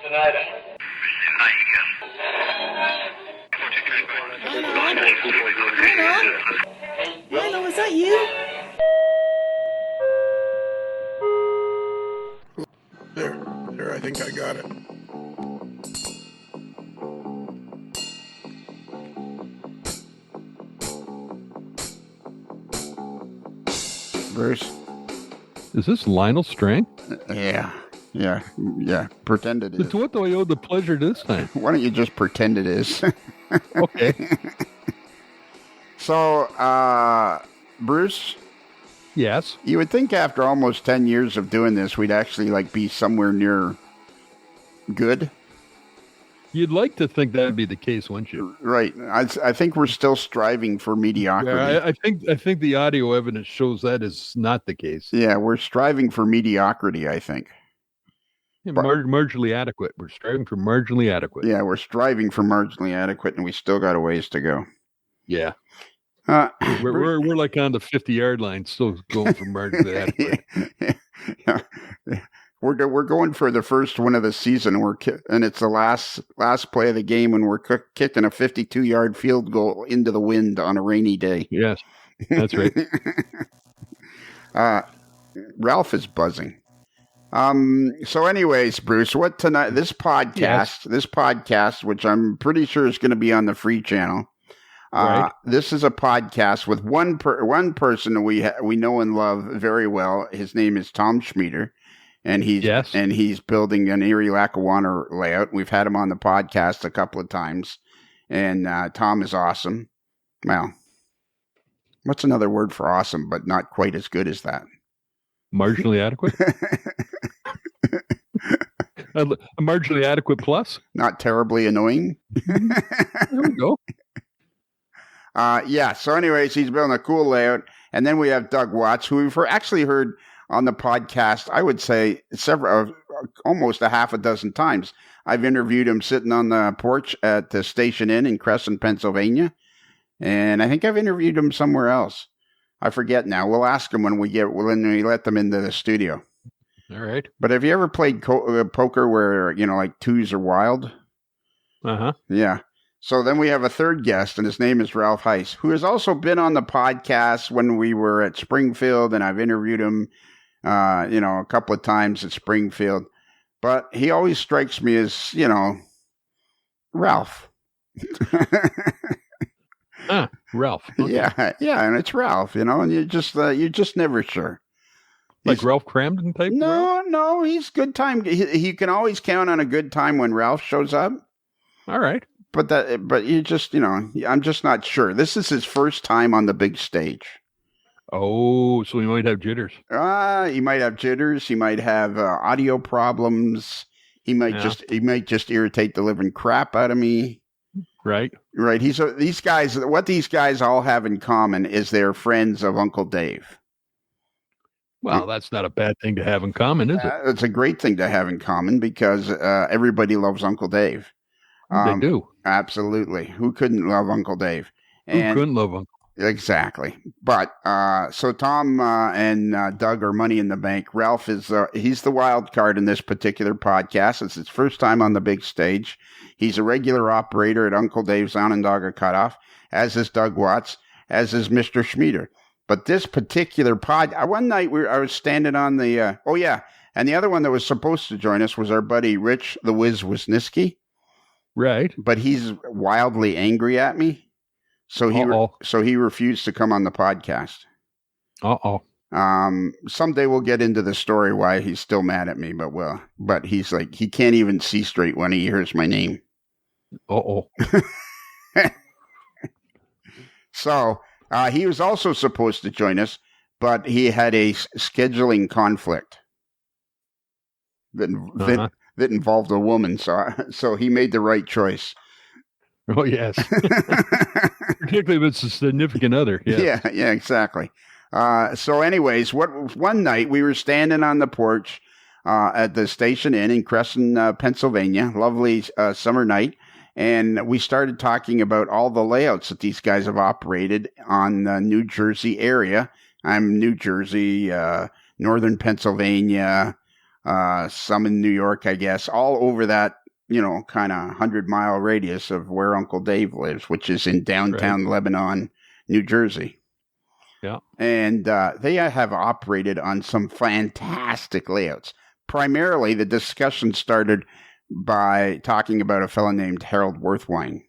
Rhino, is that you? There, I think I got it. Bruce? Is this Lionel Strang? Yeah. Pretend it is. It's what do I owe the pleasure this time? Why don't you just pretend it is? Okay. So, Bruce? Yes? You would think after almost 10 years of doing this, we'd actually, be somewhere near good. You'd like to think that would be the case, wouldn't you? Right. I think we're still striving for mediocrity. Yeah, I think the audio evidence shows that is not the case. Yeah, we're striving for mediocrity, I think. Yeah, marginally adequate. We're striving for marginally adequate. Yeah, we're striving for marginally adequate, and we still got a ways to go. Yeah. We're like on the 50-yard line, still going for marginally adequate. Yeah. We're going for the first win of the season, and it's the last play of the game, and we're kicking a 52-yard field goal into the wind on a rainy day. Yes, that's right. Ralph is buzzing. So anyways, Bruce, what tonight, this podcast, which I'm pretty sure is going to be on the free channel. Right. This is a podcast with one person we know and love very well. His name is Tom Schmieder, and he's building an Erie Lackawanna layout. We've had him on the podcast a couple of times, and Tom is awesome. Well, what's another word for awesome, but not quite as good as that? Marginally adequate? A marginally adequate plus? Not terribly annoying? There we go. So anyways, he's building a cool layout. And then we have Doug Watts, who we've actually heard on the podcast, I would say almost a half a dozen times. I've interviewed him sitting on the porch at the Station Inn in Crescent, Pennsylvania. And I think I've interviewed him somewhere else. I forget now. We'll ask him when we let them into the studio. All right. But have you ever played poker where, twos are wild? Uh-huh. Yeah. So then we have a third guest, and his name is Ralph Heiss, who has also been on the podcast when we were at Springfield, and I've interviewed him, a couple of times at Springfield. But he always strikes me as, Ralph. Ralph. Okay. Yeah, and it's Ralph, and you're just never sure. Like Ralph Cramden type? No, he's good time. You can always count on a good time when Ralph shows up. All right. But you just, I'm just not sure. This is his first time on the big stage. Oh, so he might have jitters. He might have jitters. He might have audio problems. He might just irritate the living crap out of me. Right. Right. What these guys all have in common is they're friends of Uncle Dave. Well, that's not a bad thing to have in common, is it? It's a great thing to have in common because everybody loves Uncle Dave. They do. Absolutely. Who couldn't love Uncle Dave? Who couldn't love Uncle? Exactly. But so Tom and Doug are money in the bank. Ralph he's the wild card in this particular podcast. It's his first time on the big stage. He's a regular operator at Uncle Dave's Onondaga Cutoff, as is Doug Watts, as is Mr. Schmieder. But this particular one night I was standing on the, and the other one that was supposed to join us was our buddy Rich the Wiz Wisniewski. Right. But he's wildly angry at me. So he refused to come on the podcast. Someday we'll get into the story why he's still mad at me, but he's like, he can't even see straight when he hears my name. So he was also supposed to join us, but he had a scheduling conflict that involved a woman. So he made the right choice. Oh, yes. Particularly if it's a significant other. Yeah, exactly. So anyways, one night we were standing on the porch at the Station Inn in Crescent, Pennsylvania, lovely summer night, and we started talking about all the layouts that these guys have operated on the New Jersey area. I'm New Jersey, northern Pennsylvania, some in New York, I guess, all over that, kind of 100-mile radius of where Uncle Dave lives, which is in downtown Lebanon, New Jersey. Yeah. And they have operated on some fantastic layouts. Primarily, the discussion started by talking about a fellow named Harold Werthwein.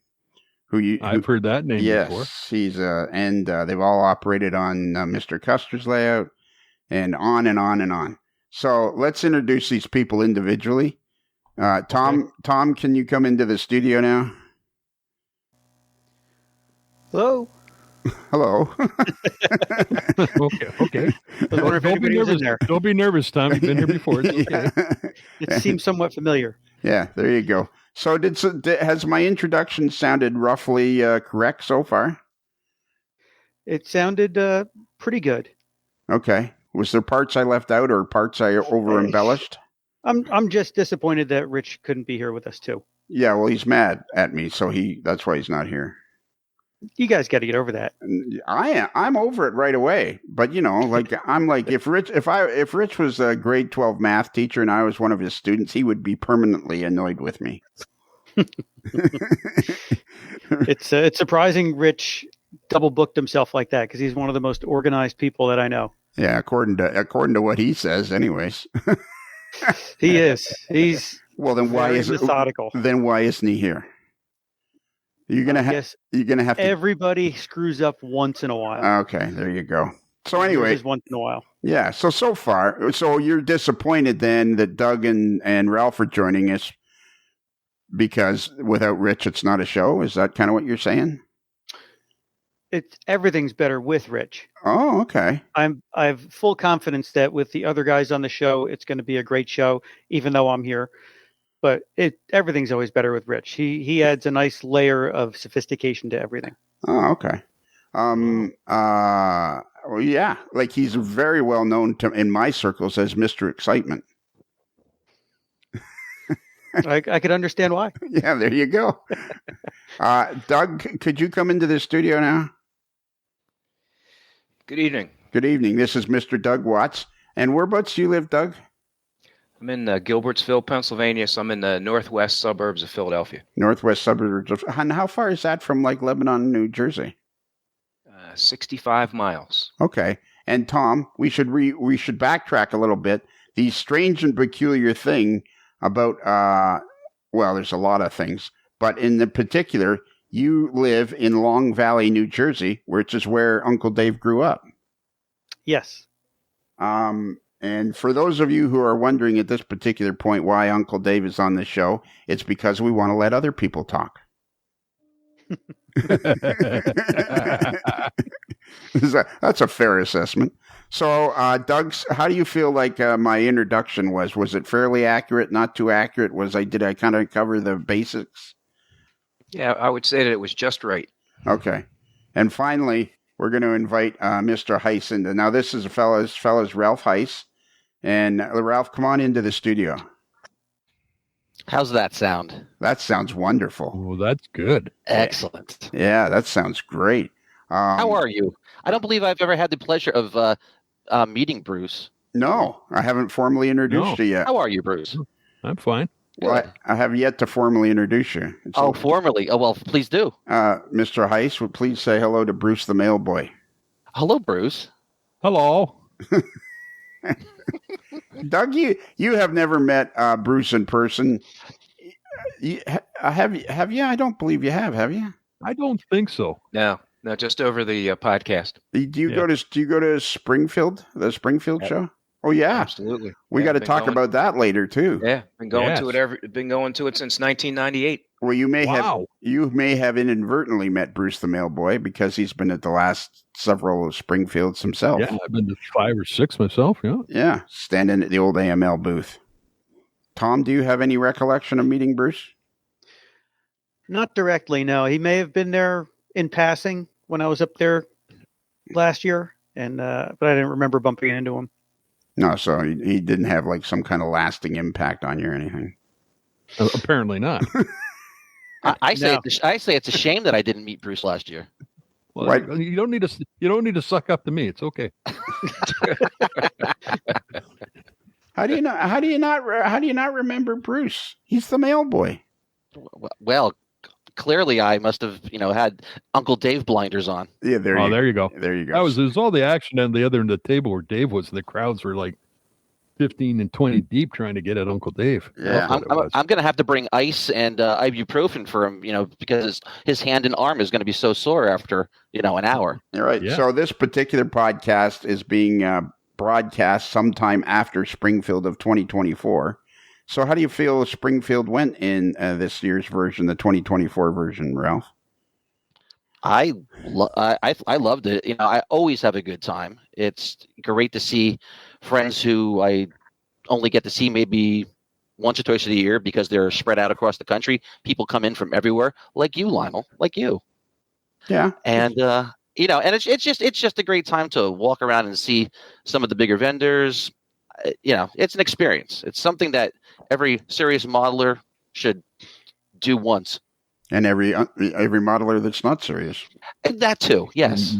I've heard that name before. Yes, he's and they've all operated on Mr. Kuster's layout, and on and on and on. So let's introduce these people individually. Tom, can you come into the studio now? Hello. Hello. Okay. Don't be nervous, Tom. You've been here before. It's okay. It seems somewhat familiar. Yeah, there you go. So has my introduction sounded roughly correct so far? It sounded pretty good. Okay. Was there parts I left out or parts I over embellished? I'm just disappointed that Rich couldn't be here with us too. Yeah, well, he's mad at me, so that's why he's not here. You guys got to get over that. I'm over it right away. But I'm like, if Rich was a grade 12 math teacher and I was one of his students, he would be permanently annoyed with me. It's surprising Rich double booked himself like that because he's one of the most organized people that I know. Yeah, according to what he says, anyways. He is. He's then why is methodical? Then why isn't he here? You're gonna have to. Everybody screws up once in a while. Okay, there you go. So anyway, just once in a while. Yeah. So far, you're disappointed then that Doug and Ralph are joining us because without Rich, it's not a show. Is that kind of what you're saying? Everything's better with Rich. Oh, okay. I have full confidence that with the other guys on the show, it's going to be a great show, even though I'm here. But everything's always better with Rich. He adds a nice layer of sophistication to everything. Oh, okay. Well, yeah, like he's very well known in my circles as Mr. Excitement. I could understand why. Yeah, there you go. Doug, could you come into the studio now? Good evening. Good evening. This is Mr. Doug Watts. And whereabouts do you live, Doug? I'm in Gilbertsville, Pennsylvania, so I'm in the northwest suburbs of Philadelphia. Northwest suburbs of... And how far is that from, like, Lebanon, New Jersey? 65 miles. Okay. And Tom, we should backtrack a little bit. The strange and peculiar thing about, there's a lot of things, but in the particular, you live in Long Valley, New Jersey, which is where Uncle Dave grew up. Yes. And for those of you who are wondering at this particular point why Uncle Dave is on the show, it's because we want to let other people talk. That's a fair assessment. So, Doug, how do you feel like my introduction was? Was it fairly accurate, not too accurate? Did I kind of cover the basics? Yeah, I would say that it was just right. Okay. And finally, we're going to invite Mr. Heiss into. Now, this is a fellow's Ralph Heiss. And Ralph, come on into the studio. How's that sound? That sounds wonderful. Well, that's good. Excellent. Yeah, that sounds great. How are you? I don't believe I've ever had the pleasure of meeting Bruce. No, I haven't formally introduced you yet. How are you, Bruce? I'm fine. Well, I have yet to formally introduce you. Formally? Oh, well, please do. Mr. Heiss, would please say hello to Bruce the mailboy. Hello, Bruce. Hello. Doug, you have never met Bruce in person. Have you? I don't believe you have you? I don't think so. No, just over the podcast. Do you go to Springfield, the Springfield show? Oh yeah, absolutely. We got to talk about that later too. Yeah, been going to it since 1998. Well, you may have inadvertently met Bruce the mailboy because he's been at the last several Springfields himself. Yeah, I've been to 5 or 6 myself. Yeah. Yeah, standing at the old AML booth. Tom, do you have any recollection of meeting Bruce? Not directly, no. He may have been there in passing when I was up there last year, but I didn't remember bumping into him. No, so he didn't have like some kind of lasting impact on you or anything. Apparently not. I say it's a shame that I didn't meet Bruce last year. Well, you don't need to suck up to me. It's okay. How do you not remember Bruce? He's the mail boy. Well, clearly I must have, had Uncle Dave blinders on. Yeah, there you go. There you go. There's all the action on the other end of the table where Dave was. The crowds were like 15 and 20 deep trying to get at Uncle Dave. Yeah. I'm going to have to bring ice and ibuprofen for him, because his hand and arm is going to be so sore after, an hour. All right. Yeah. So this particular podcast is being broadcast sometime after Springfield of 2024. So how do you feel Springfield went in this year's version, the 2024 version, Ralph? I loved it. I always have a good time. It's great to see friends who I only get to see maybe once or twice a year because they're spread out across the country. People come in from everywhere, like you, Lionel, like you. Yeah. And and it's just a great time to walk around and see some of the bigger vendors. It's an experience. It's something that every serious modeler should do once. And every modeler that's not serious. And that too, yes.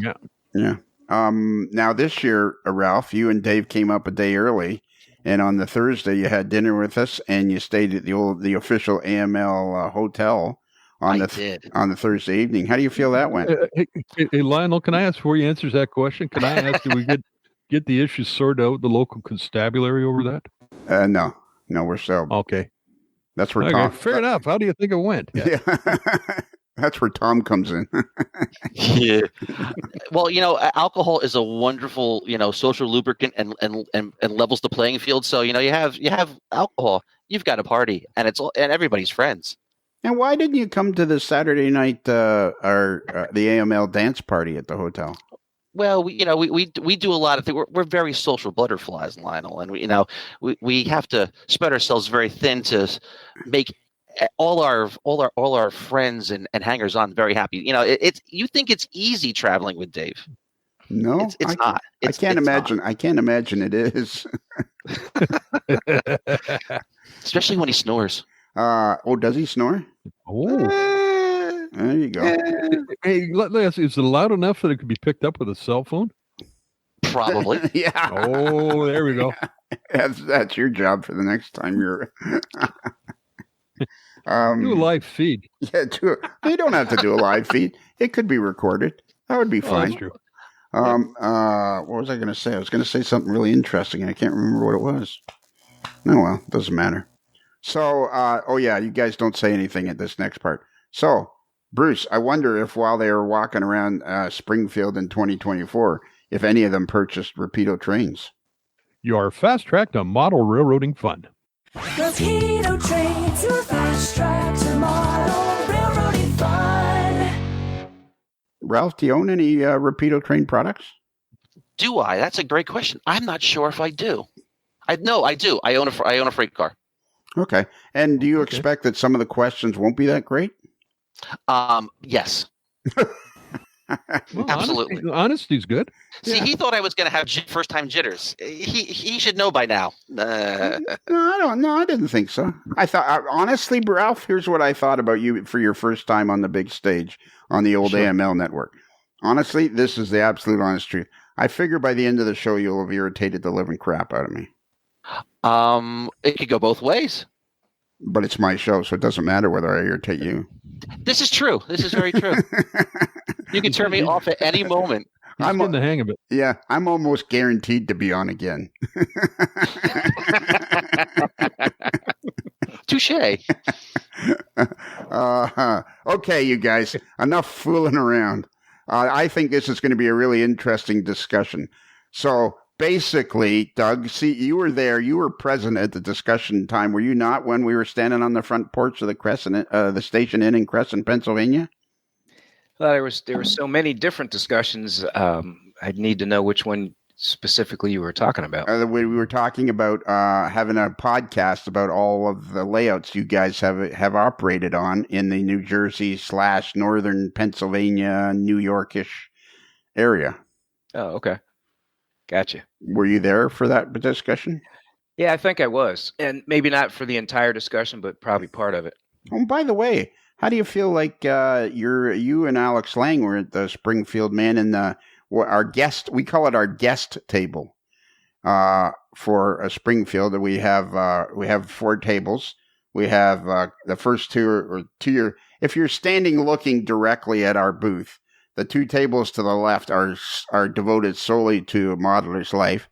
Yeah. Now this year, Ralph, you and Dave came up a day early, and on the Thursday you had dinner with us, and you stayed at the official AML hotel on the Thursday evening. How do you feel that went? Hey, Lionel, can I ask before you answers that question? Can I ask, did we get the issues sorted out, the local constabulary over that? No, we're still okay. That's where Tom. Fair enough. How do you think it went? Yeah. That's where Tom comes in. Yeah. Well, alcohol is a wonderful, social lubricant and levels the playing field. So, you have alcohol, you've got a party, and and everybody's friends. And why didn't you come to the Saturday night the AML dance party at the hotel? Well, we do a lot of things. We're very social butterflies, Lionel, and we have to spread ourselves very thin to make all our friends and hangers on very happy. You think it's easy traveling with Dave? No, it's not. I can't imagine. I can't imagine it is. Especially when he snores. Does he snore? Oh. There you go. Hey, is it loud enough that it could be picked up with a cell phone? Probably. Yeah. Oh, there we go. That's your job for the next time you're. Do a live feed. Yeah, you don't have to do a live feed. It could be recorded. That would be fine. That's true. What was I going to say? I was going to say something really interesting. I can't remember what it was. Oh, well, doesn't matter. So, you guys don't say anything at this next part. So, Bruce, I wonder if while they were walking around Springfield in 2024, if any of them purchased Rapido trains. You are fast-tracked to model railroading fun. Rapido trains, your fast track to model railroading fun. Ralph, do you own any Rapido train products? Do I? That's a great question. I'm not sure if I do. I do. I own a freight car. Okay. And do you expect that some of the questions won't be that great? Yes. Well, absolutely. Honesty's good. See, he thought I was going to have first-time jitters. He should know by now. No, I didn't think so. I thought, honestly, Ralph, here's what I thought about you for your first time on the big stage on the old AML network. Honestly, this is the absolute honest truth. I figure by the end of the show, you'll have irritated the living crap out of me. It could go both ways. But it's my show, so it doesn't matter whether I irritate you. This is true. This is very true. You can turn me off at any moment. I'm in the hang of it. Yeah, I'm almost guaranteed to be on again. Touche. Okay, you guys, enough fooling around. I think this is going to be a really interesting discussion. So basically, Doug, see, you were there. You were present at the discussion time. Were you not when we were standing on the front porch of the Station Inn in Crescent, Pennsylvania? Well, there were so many different discussions. I'd need to know which one specifically you were talking about. We were talking about having a podcast about all of the layouts you guys have operated on in the New Jersey / northern Pennsylvania, New Yorkish area. Oh, okay. Gotcha. Were you there for that discussion? Yeah, I think I was. And maybe not for the entire discussion, but probably part of it. Oh, by the way, how do you feel like you and Alex Lang were at the Springfield Man in our guest, we call it our guest table, for Springfield. We have 4 tables. We have the first two are to your. If you're standing looking directly at our booth, the 2 tables to the left are devoted solely to a modeler's life.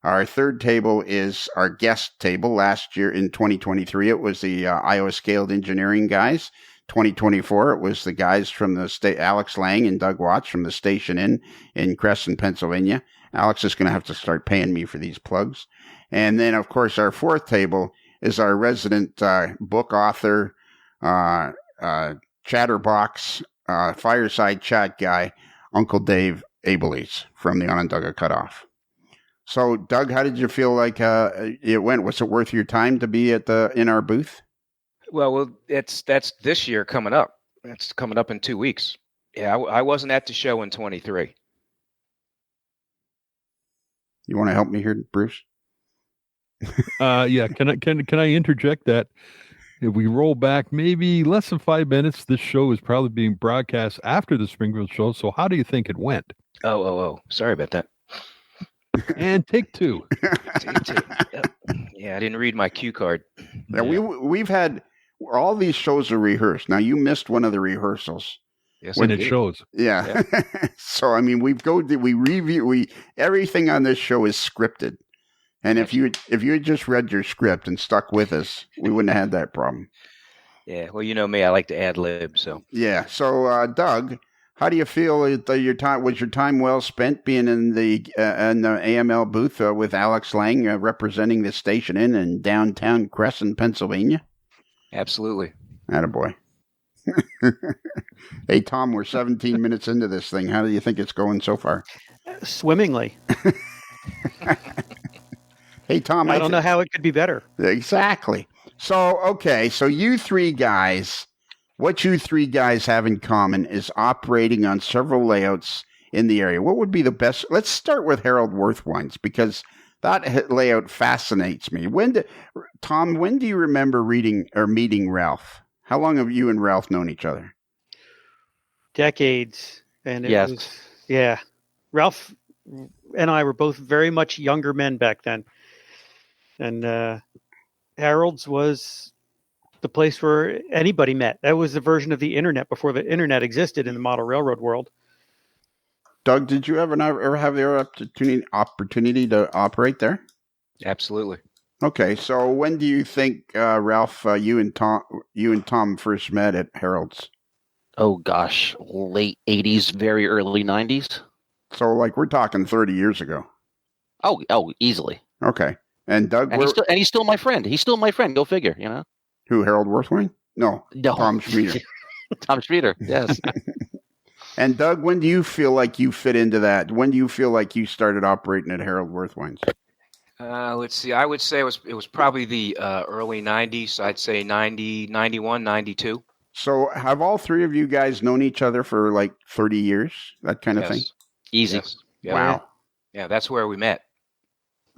Our third table is our guest table. Last year in 2023, it was the Iowa Scaled Engineering guys. 2024, it was the guys from the state, Alex Lang and Doug Watts from the Station Inn in Crescent, Pennsylvania. Alex is going to have to start paying me for these plugs. And then, of course, our fourth table is our resident book author, chatterbox, fireside chat guy, Uncle Dave Abeles from the Onondaga Cutoff. So, Doug, how did you feel like it went? Was it worth your time to be in our booth? Well, that's this year coming up. That's coming up in 2 weeks. Yeah, I wasn't at the show in 23. You want to help me here, Bruce? Yeah. Can I interject that? If we roll back maybe less than 5 minutes, this show is probably being broadcast after the Springfield show. So how do you think it went? Oh. Sorry about that. And take 2. Take 2. Yeah, I didn't read my cue card. Yeah, we've had all these shows are rehearsed. Now you missed one of the rehearsals. Yes, when it shows. Yeah. So I mean, we review everything on this show is scripted. And if you had just read your script and stuck with us, we wouldn't have had that problem. Yeah, well, you know me, I like to ad lib. So yeah. So Doug, how do you feel? Your time well spent being in the AML booth with Alex Lang representing the Station Inn in downtown Crescent, Pennsylvania? Absolutely. Attaboy. Hey Tom, we're 17 minutes into this thing. How do you think it's going so far? Swimmingly. Hey Tom, I don't know how it could be better. Exactly. So okay, so you 3 guys, what you 3 guys have in common is operating on several layouts in the area. What would be the best? Let's start with Harold Werthwein's because that layout fascinates me. Tom, when do you remember reading or meeting Ralph? How long have you and Ralph known each other? Decades. And it was, Ralph and I were both very much younger men back then. And Harold's was the place where anybody met. That was the version of the internet before the internet existed in the model railroad world. Doug, did you ever have the opportunity to operate there? Absolutely. Okay, so when do you think, Ralph, you and Tom first met at Harold's? Oh gosh, late 80s, very early 90s. So, like, we're talking 30 years ago. Oh, easily. Okay, and Doug, he's still my friend. He's still my friend. Go figure. You know who? Harold Werthwein? No, Tom Schmieder. Tom Schmieder. Yes. And Doug, when do you feel like you fit into that? When do you feel like you started operating at Harold Werthwein's? Let's see. I would say it was probably the early 90s. I'd say 90, 91, 92. So have all 3 of you guys known each other for like 30 years? That kind of thing? Easy. Yes. Yeah, wow. Yeah, that's where we met.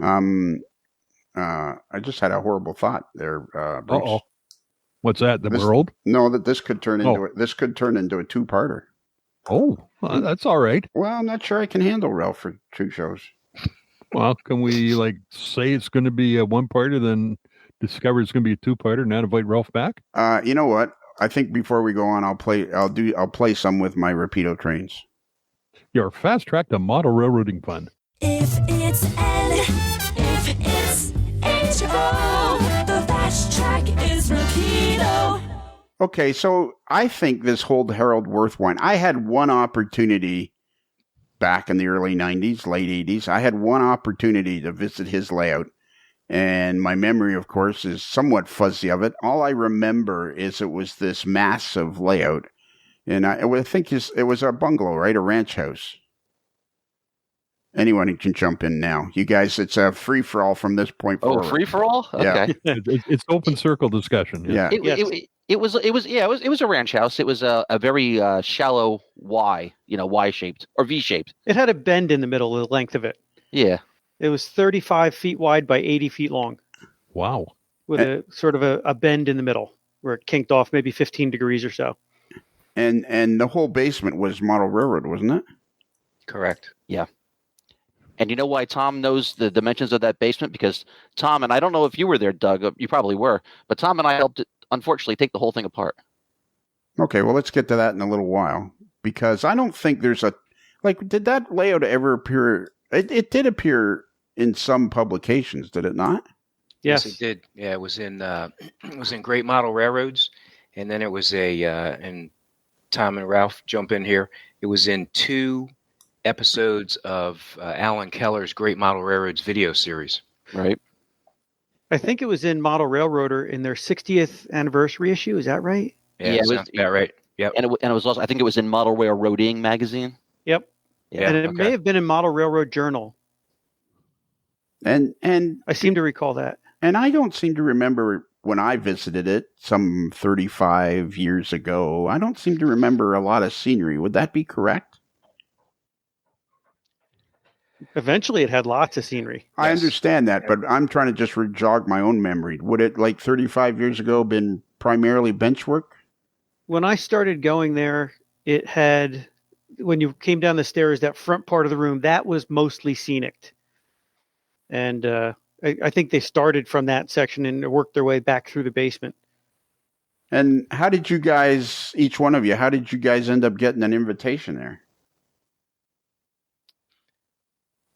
I just had a horrible thought there, Bruce. Uh-oh. What's that? We're old? No, that this could turn into this could turn into a 2-parter. Oh, well, that's all right. Well, I'm not sure I can handle Ralph for 2 shows. Well, can we say it's going to be a 1-parter, then discover it's going to be a 2-parter, and not invite Ralph back? You know what? I think before we go on, I'll play some with my Rapido trains. Your fast track to model railroading fun. If it's H-O, the fast track is Rapido. Okay, so I think this whole Harold Werthwein, I had one opportunity back in the early 90s, late 80s. I had one opportunity to visit his layout. And my memory, of course, is somewhat fuzzy of it. All I remember is it was this massive layout. And I think it was a bungalow, right? A ranch house. Anyone can jump in now. You guys, it's a free-for-all from this point forward. Oh, free-for-all? Okay. Yeah. It's open circle discussion. Yeah. It was a ranch house. It was a very shallow Y, Y-shaped or V-shaped. It had a bend in the middle, the length of it. Yeah. It was 35 feet wide by 80 feet long. Wow. With a sort of a bend in the middle where it kinked off maybe 15 degrees or so. And the whole basement was model railroad, wasn't it? Correct. Yeah. And you know why Tom knows the dimensions of that basement? Because Tom, and I don't know if you were there, Doug, you probably were, but Tom and I helped, unfortunately, take the whole thing apart. Okay, well, let's get to that in a little while, because I don't think there's did that layout ever appear? It did appear in some publications, did it not? Yes, it did. Yeah, it was in Great Model Railroads, and then it was and Tom and Ralph jump in here. It was in 2 episodes of Alan Keller's Great Model Railroads video series. Right. I think it was in Model Railroader in their 60th anniversary issue. Is that right? Yeah, it sounds about right. Yep. And it was also, I think it was in Model Railroading magazine. Yep. Yeah, and it may have been in Model Railroad Journal. And I seem to recall that. And I don't seem to remember when I visited it some 35 years ago. I don't seem to remember a lot of scenery. Would that be correct? Eventually, it had lots of scenery. I understand that, but I'm trying to just jog my own memory. Would it, like 35 years ago, been primarily bench work? When I started going there, it had, when you came down the stairs, that front part of the room, that was mostly scenic. And I think they started from that section and worked their way back through the basement. And how did you guys, each one of you, how did you guys end up getting an invitation there?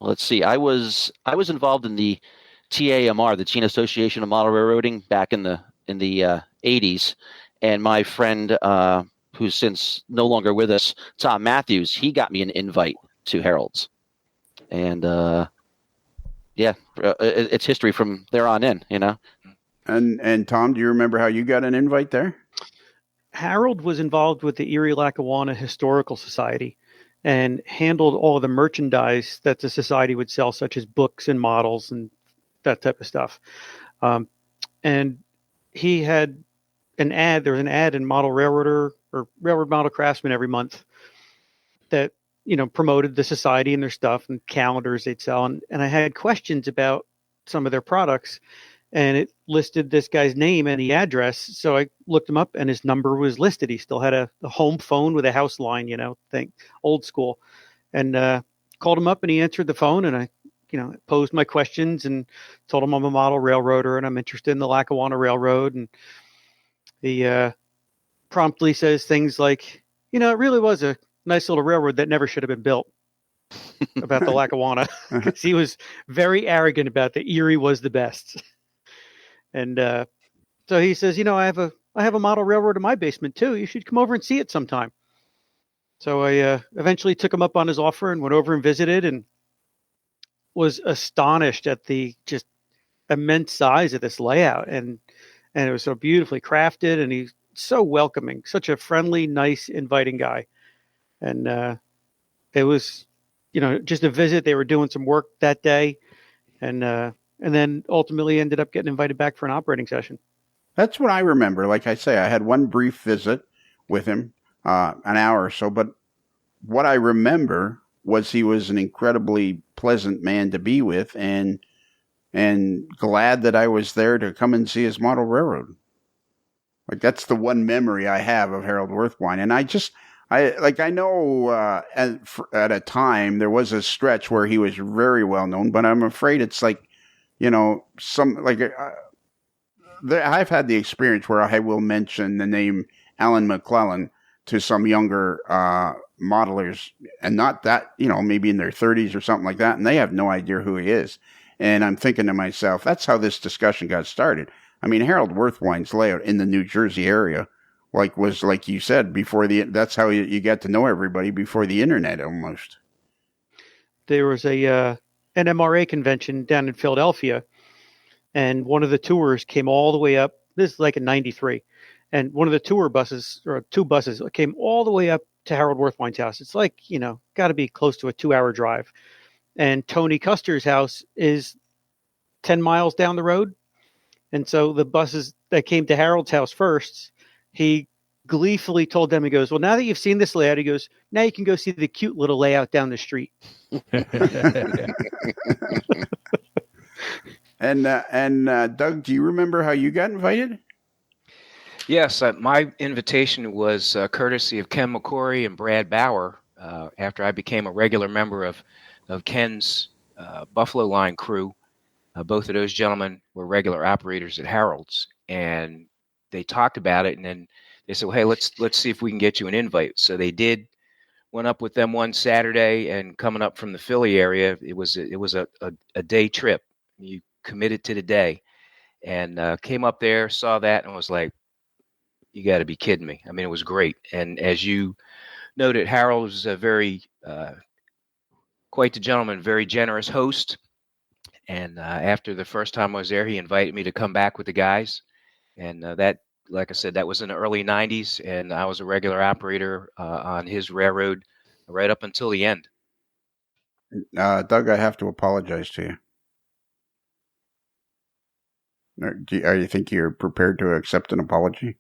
Let's see. I was involved in the TAMR, the Teen Association of Model Railroading, back in the 80s, and my friend, who's since no longer with us, Tom Matthews, he got me an invite to Harold's, and it's history from there on in, you know. And Tom, do you remember how you got an invite there? Harold was involved with the Erie Lackawanna Historical Society and handled all of the merchandise that the society would sell, such as books and models and that type of stuff. And he had an ad. There was an ad in Model Railroader or Railroad Model Craftsman every month that, you know, promoted the society and their stuff and calendars they'd sell. And I had questions about some of their products, and it listed this guy's name and the address. So I looked him up, and his number was listed. He still had a home phone with a house line, you know, thing, old school. And called him up, and he answered the phone, and I, you know, posed my questions and told him I'm a model railroader and I'm interested in the Lackawanna Railroad. And he promptly says things like, you know, it really was a nice little railroad that never should have been built, about the Lackawanna, because he was very arrogant about that Erie was the best. And so he says, you know, I have a model railroad in my basement too. You should come over and see it sometime. So I eventually took him up on his offer and went over and visited, and was astonished at the just immense size of this layout. And it was so beautifully crafted, and he's so welcoming, such a friendly, nice, inviting guy. And it was, you know, just a visit. They were doing some work that day, and then ultimately ended up getting invited back for an operating session. That's what I remember. Like I say, I had one brief visit with him, an hour or so, but what I remember was he was an incredibly pleasant man to be with, and glad that I was there to come and see his model railroad. Like, that's the one memory I have of Harold Werthwein. And I know at a time there was a stretch where he was very well known, but I'm afraid it's like, you know, I've had the experience where I will mention the name Alan McClellan to some younger modelers, and not that, you know, maybe in their 30s or something like that, and they have no idea who he is. And I'm thinking to myself, that's how this discussion got started. I mean, Harold Werthwein's layout in the New Jersey area, was like you said, that's how you get to know everybody before the internet almost. There was an MRA convention down in Philadelphia, and one of the tours came all the way up. This is like in '93, and one of the tour buses, or 2 buses, came all the way up to Harold Werthwein's house. It's like, you know, got to be close to a 2-hour drive. And Tony Koester's house is 10 miles down the road. And so the buses that came to Harold's house first, he gleefully told them, he goes, well, now that you've seen this layout, he goes, now you can go see the cute little layout down the street. And Doug, do you remember how you got invited? Yes, my invitation was courtesy of Ken McCory and Brad Bauer after I became a regular member of Ken's Buffalo Line crew. Both of those gentlemen were regular operators at Harold's, and they talked about it, and then they said, well, hey, let's see if we can get you an invite. So they did. Went up with them one Saturday, and coming up from the Philly area, it was a day trip. You committed to the day, and came up there, saw that, and was like, you got to be kidding me. I mean, it was great. And as you noted, Harold was a very quite the gentleman, very generous host. And after the first time I was there, he invited me to come back with the guys. And that, like I said, that was in the early 90s. And I was a regular operator on his railroad right up until the end. Doug, I have to apologize to you. Are you think you're prepared to accept an apology?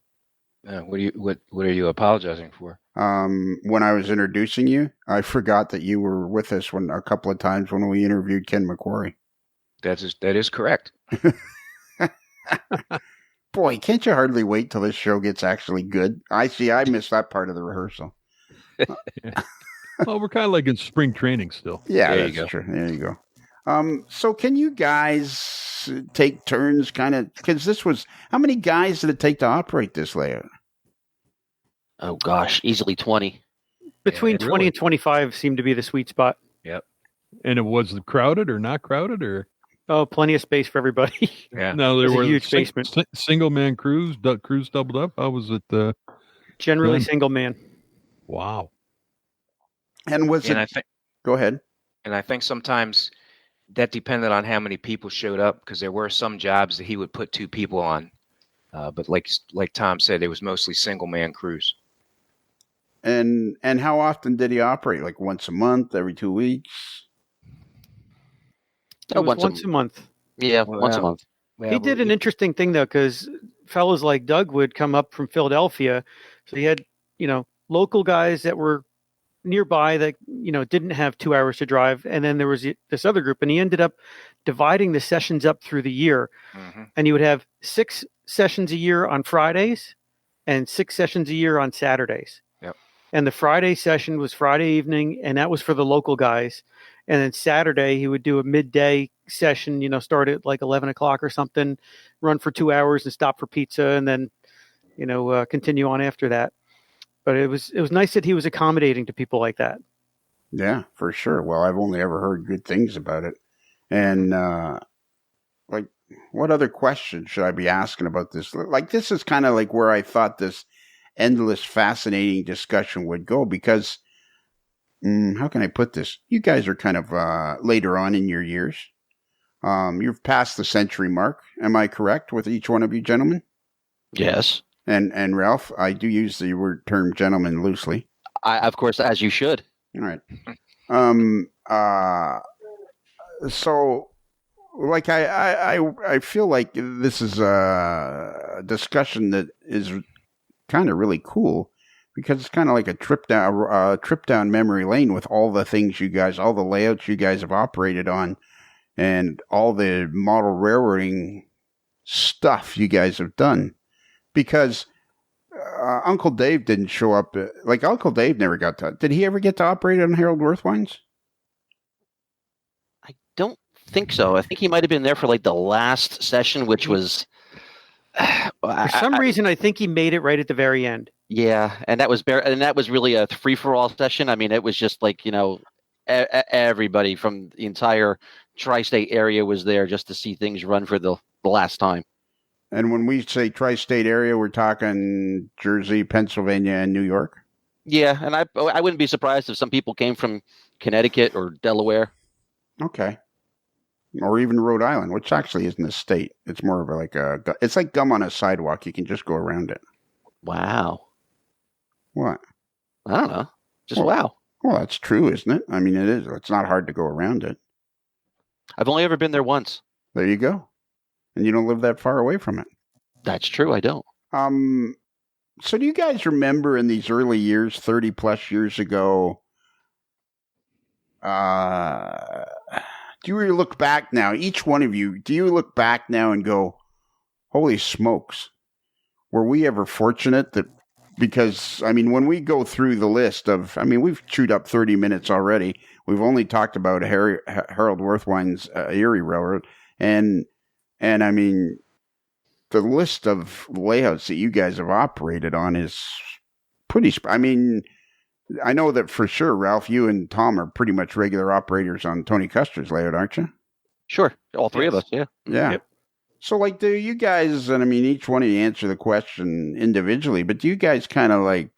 What are you apologizing for? When I was introducing you, I forgot that you were with us a couple of times when we interviewed Ken McQuarrie. That is correct. Boy, can't you hardly wait till this show gets actually good? I missed that part of the rehearsal. Well, we're kind of like in spring training still. Yeah, that's true. There you go. So can you guys take turns because how many guys did it take to operate this layout? Oh, gosh, easily 20. Between 20 and 25 seemed to be the sweet spot. Yep. And it was crowded or not crowded or? Oh, plenty of space for everybody. Yeah. No, there was were a huge basement. Single man crews, crews doubled up. How was it? Generally done? single man. Wow. And go ahead. And I think sometimes that depended on how many people showed up, because there were some jobs that he would put 2 people on. But like Tom said, it was mostly single man crews. And how often did he operate? Like once a month, every 2 weeks? Once a month. Yeah, once a month. Well, He did an interesting thing, though, because fellas like Doug would come up from Philadelphia. So he had, local guys that were nearby that, didn't have 2 hours to drive. And then there was this other group, and he ended up dividing the sessions up through the year. Mm-hmm. And he would have 6 sessions a year on Fridays and 6 sessions a year on Saturdays. Yep. And the Friday session was Friday evening, and that was for the local guys. And then Saturday, he would do a midday session, start at like 11 o'clock or something, run for 2 hours and stop for pizza, and then, continue on after that. But it was nice that he was accommodating to people like that. Yeah, for sure. Well, I've only ever heard good things about it. And, what other questions should I be asking about this? Like, this is kind of like where I thought this endless, fascinating discussion would go, because how can I put this? You guys are kind of later on in your years. You've passed the century mark. Am I correct with each one of you gentlemen? Yes. And Ralph, I do use the term gentleman loosely. Of course, as you should. All right. So, like, I feel like this is a discussion that is kind of really cool, because it's kind of like a trip down memory lane with all the things all the layouts you guys have operated on, and all the model railroading stuff you guys have done. Because Uncle Dave didn't show up. Uncle Dave never got to. Did he ever get to operate on Harold Werthwein's? I don't think so. I think he might have been there for like the last session, which was. For some reason, I think he made it right at the very end. Yeah, and that was really a free-for-all session. I mean, it was just like, everybody from the entire tri-state area was there just to see things run for the last time. And when we say tri-state area, we're talking Jersey, Pennsylvania, and New York? Yeah, and I wouldn't be surprised if some people came from Connecticut or Delaware. Okay. Or even Rhode Island, which actually isn't a state. It's more of it's like gum on a sidewalk. You can just go around it. Wow. What? I don't know. Just wow. Well, that's true, isn't it? I mean, it is. It's not hard to go around it. I've only ever been there once. There you go. And you don't live that far away from it. That's true. I don't. So do you guys remember in these early years, 30 plus years ago, do you look back now, each one of you, do you look back now and go, holy smokes, were we ever fortunate that because, I mean, when we go through the list of, I mean, we've chewed up 30 minutes already. We've only talked about Harold Werthwein's Erie Railroad. And I mean, the list of layouts that you guys have operated on is pretty, I mean, I know that for sure, Ralph, you and Tom are pretty much regular operators on Tony Koester's layout, aren't you? Sure. All three of us, yeah. Yeah. Yep. So, like, do you guys, and I mean, each one of you answer the question individually, but do you guys kind of like,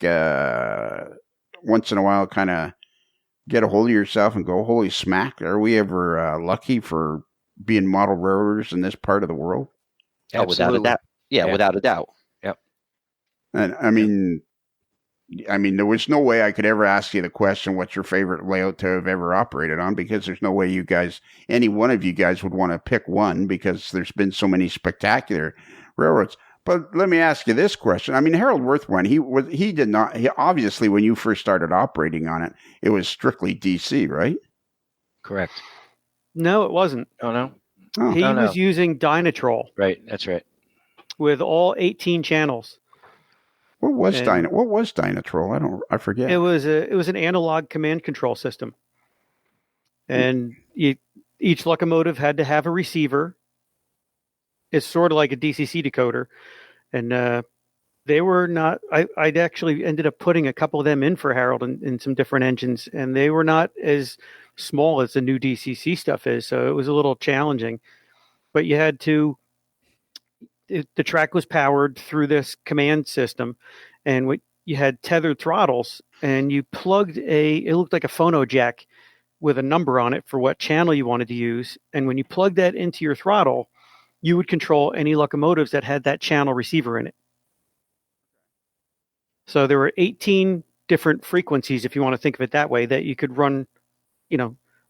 once in a while, kind of get a hold of yourself and go, holy smack, are we ever lucky for being model railroaders in this part of the world? Oh, without a doubt. Yeah, without a doubt. Yep. And I mean, there was no way I could ever ask you the question, what's your favorite layout to have ever operated on? Because there's no way you guys, any one of you guys would want to pick one because there's been so many spectacular railroads. But let me ask you this question. I mean, Harold Werthwein, he obviously, when you first started operating on it, it was strictly DC, right? Correct. No, it wasn't. Oh, no? Oh, He no. was using Dynatrol Right. That's right. with all 18 channels. what was and- Dynatrol? I forget. It was an analog command control system, and each locomotive had to have a receiver. It's sort of like a DCC decoder, and they were not. I'd actually ended up putting a couple of them in for Harold in some different engines, and they were not as small as the new DCC stuff is, so it was a little challenging. But you had to. The track was powered through this command system, and you had tethered throttles, and you plugged it looked like a phono jack with a number on it for what channel you wanted to use. And when you plugged that into your throttle, you would control any locomotives that had that channel receiver in it. So there were 18 different frequencies, if you want to think of it that way, that you could run,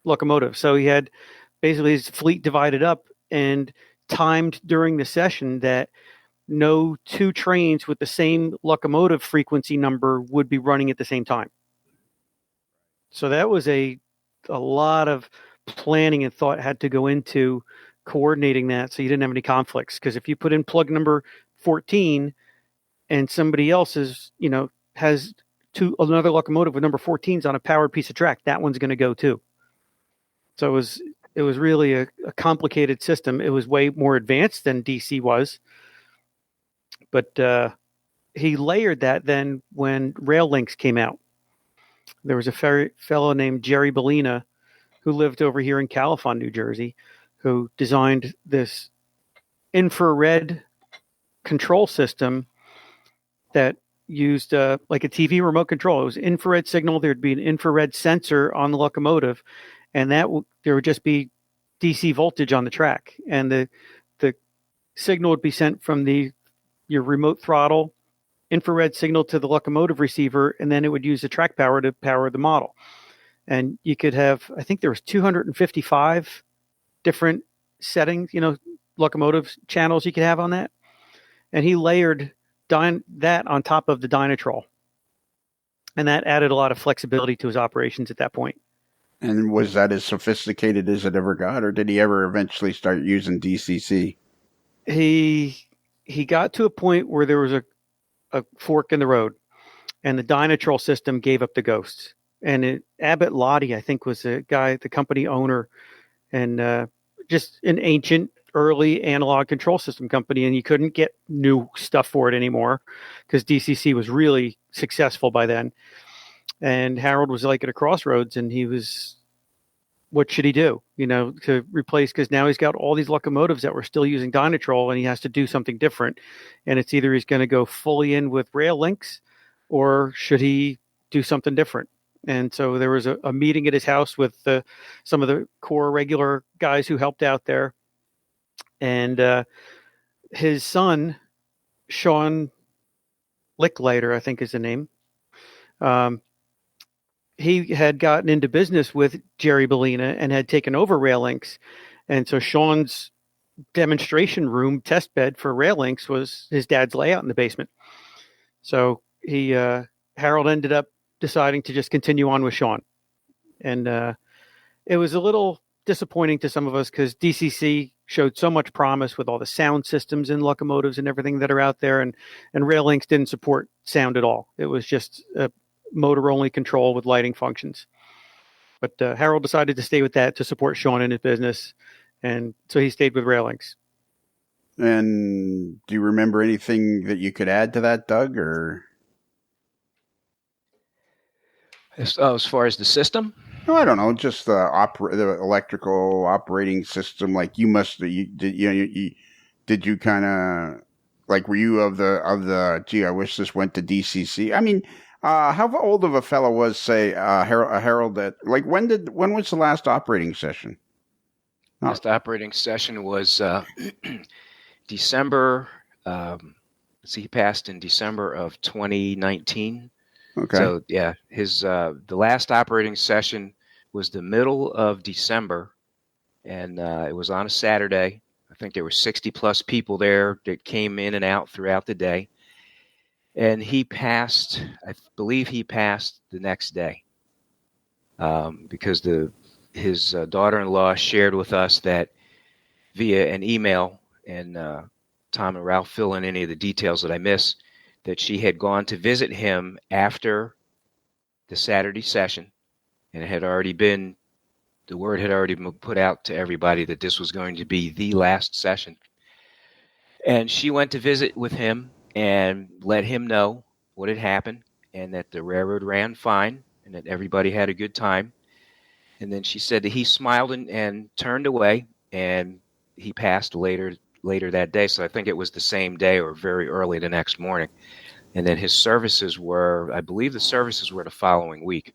locomotives. So he had basically his fleet divided up and timed during the session that no two trains with the same locomotive frequency number would be running at the same time. So that was a lot of planning and thought had to go into coordinating that so you didn't have any conflicts. Because if you put in plug number 14 and somebody else has another locomotive with number 14s on a powered piece of track, that one's going to go too. So it was really a complicated system. It was way more advanced than DC was. But he layered that then when rail links came out. There was a fellow named Jerry Bellina who lived over here in Califon, New Jersey, who designed this infrared control system that used like a TV remote control. It was infrared signal. There'd be an infrared sensor on the locomotive, and there would just be DC voltage on the track, and the signal would be sent from your remote throttle infrared signal to the locomotive receiver, and then it would use the track power to power the model. And you could have, I think there was 255 different settings, locomotive channels you could have on that. And he layered that on top of the Dynatrol. And that added a lot of flexibility to his operations at that point. And was that as sophisticated as it ever got, or did he ever eventually start using DCC? He got to a point where there was a fork in the road, and the Dynatrol system gave up the ghost. And Abbott Lottie, I think, was the company owner, and just an ancient early analog control system company, and you couldn't get new stuff for it anymore because DCC was really successful by then. And Harold was like at a crossroads, and he was, what should he do, to replace, because now he's got all these locomotives that were still using Dynatrol, and he has to do something different. And it's either he's going to go fully in with rail links, or should he do something different? And so there was a meeting at his house with some of the core regular guys who helped out there. And his son, Sean Licklater, I think is the name, he had gotten into business with Jerry Bellina and had taken over Rail Links. And so Sean's demonstration room test bed for Rail Links was his dad's layout in the basement. So Harold ended up deciding to just continue on with Sean. And it was a little disappointing to some of us because DCC showed so much promise with all the sound systems and locomotives and everything that are out there. And Rail Links didn't support sound at all. It was just a motor-only control with lighting functions. But Harold decided to stay with that to support Sean in his business. And so he stayed with Rail Links. And do you remember anything that you could add to that, Doug? Or As far as the system, no, I don't know, just the electrical operating system. Like you did you kind of like, were you of the gee, I wish this went to DCC? I mean, how old of a fellow was, say, Harold? That, like, when was the last operating session? last operating session was December. He passed in December of 2019. Okay. So yeah, his the last operating session was the middle of December, and it was on a Saturday. I think there were 60 plus people there that came in and out throughout the day. And he passed, I believe he passed the next day, because his daughter-in-law shared with us that via an email, and Tom and Ralph fill in any of the details that I miss, that she had gone to visit him after the Saturday session, and the word had already been put out to everybody that this was going to be the last session. And she went to visit with him and let him know what had happened, and that the railroad ran fine, and that everybody had a good time. And then she said that he smiled and turned away, and he passed later that day. So I think it was the same day or very early the next morning. And then his services were, I believe the services were the following week.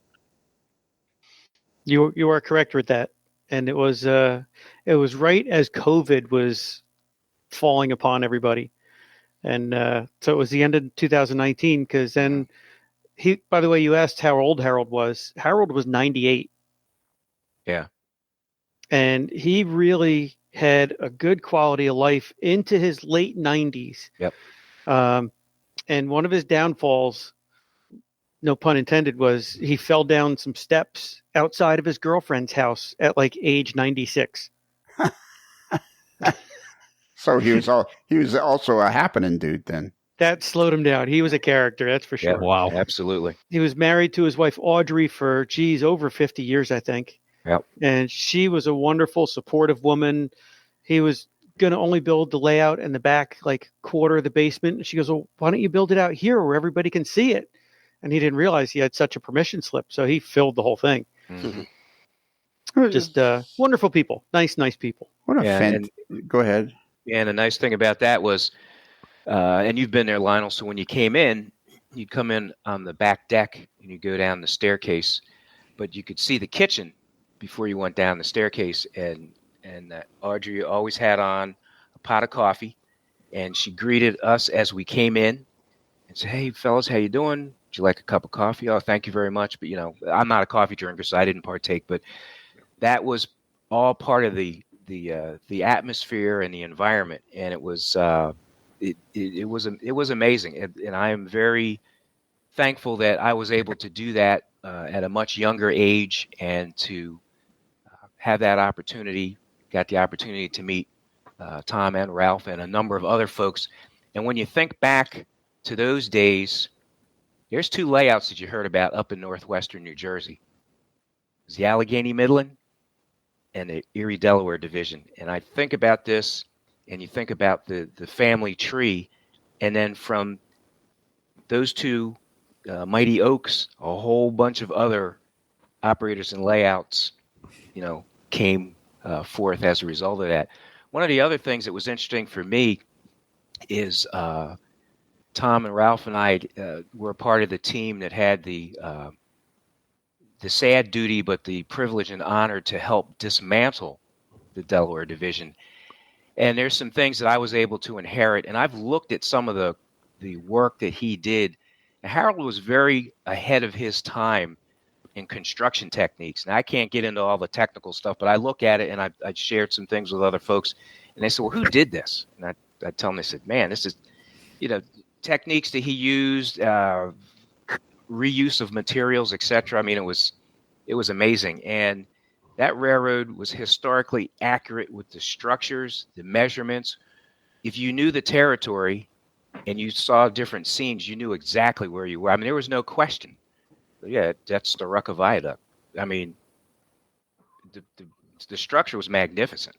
You are correct with that. And it was right as COVID was falling upon everybody. And so it was the end of 2019, because then by the way, you asked how old Harold was. Harold was 98. Yeah. And he really had a good quality of life into his late 90s. Yep. And one of his downfalls, no pun intended, was he fell down some steps outside of his girlfriend's house at like age 96. So he was also a happening dude then. That slowed him down. He was a character, that's for sure. Yeah, Wow. Absolutely. He was married to his wife Audrey for over 50 years, I think. Yep. And she was a wonderful, supportive woman. He was going to only build the layout in the back, like quarter of the basement. And she goes, well, why don't you build it out here where everybody can see it? And he didn't realize he had such a permission slip. So he filled the whole thing. Mm-hmm. Just wonderful people. Nice people. What a Go ahead. And the nice thing about that was, and you've been there, Lionel, so when you came in, you'd come in on the back deck and you go down the staircase, but you could see the kitchen before you went down the staircase. And Audrey always had on a pot of coffee, and she greeted us as we came in and said, hey, fellas, how you doing? Would you like a cup of coffee? Oh, thank you very much. But, I'm not a coffee drinker, so I didn't partake. But that was all part of the atmosphere and the environment, and it was it was amazing. And I am very thankful that I was able to do that at a much younger age, and to have that opportunity. Got the opportunity to meet Tom and Ralph and a number of other folks. And when you think back to those days, there's two layouts that you heard about up in northwestern New Jersey. There's the Allegheny Midland and the Erie Delaware division. And I think about this, and you think about the family tree, and then from those two mighty oaks, a whole bunch of other operators and layouts, came forth as a result of that. One of the other things that was interesting for me is Tom and Ralph and I were a part of the team that had the sad duty, but the privilege and honor to help dismantle the Delaware division. And there's some things that I was able to inherit, and I've looked at some of the work that he did. And Harold was very ahead of his time in construction techniques. Now, I can't get into all the technical stuff, but I look at it, and I shared some things with other folks, and they said, well, who did this? And I tell them, they said, man, this is, techniques that he used, reuse of materials, etc. I mean, it was amazing. And That railroad was historically accurate with the structures, the measurements. If you knew the territory and you saw different scenes, you knew exactly where you were. I mean, there was no question. But yeah, that's the Rucka Viaduct. I mean, the structure was magnificent.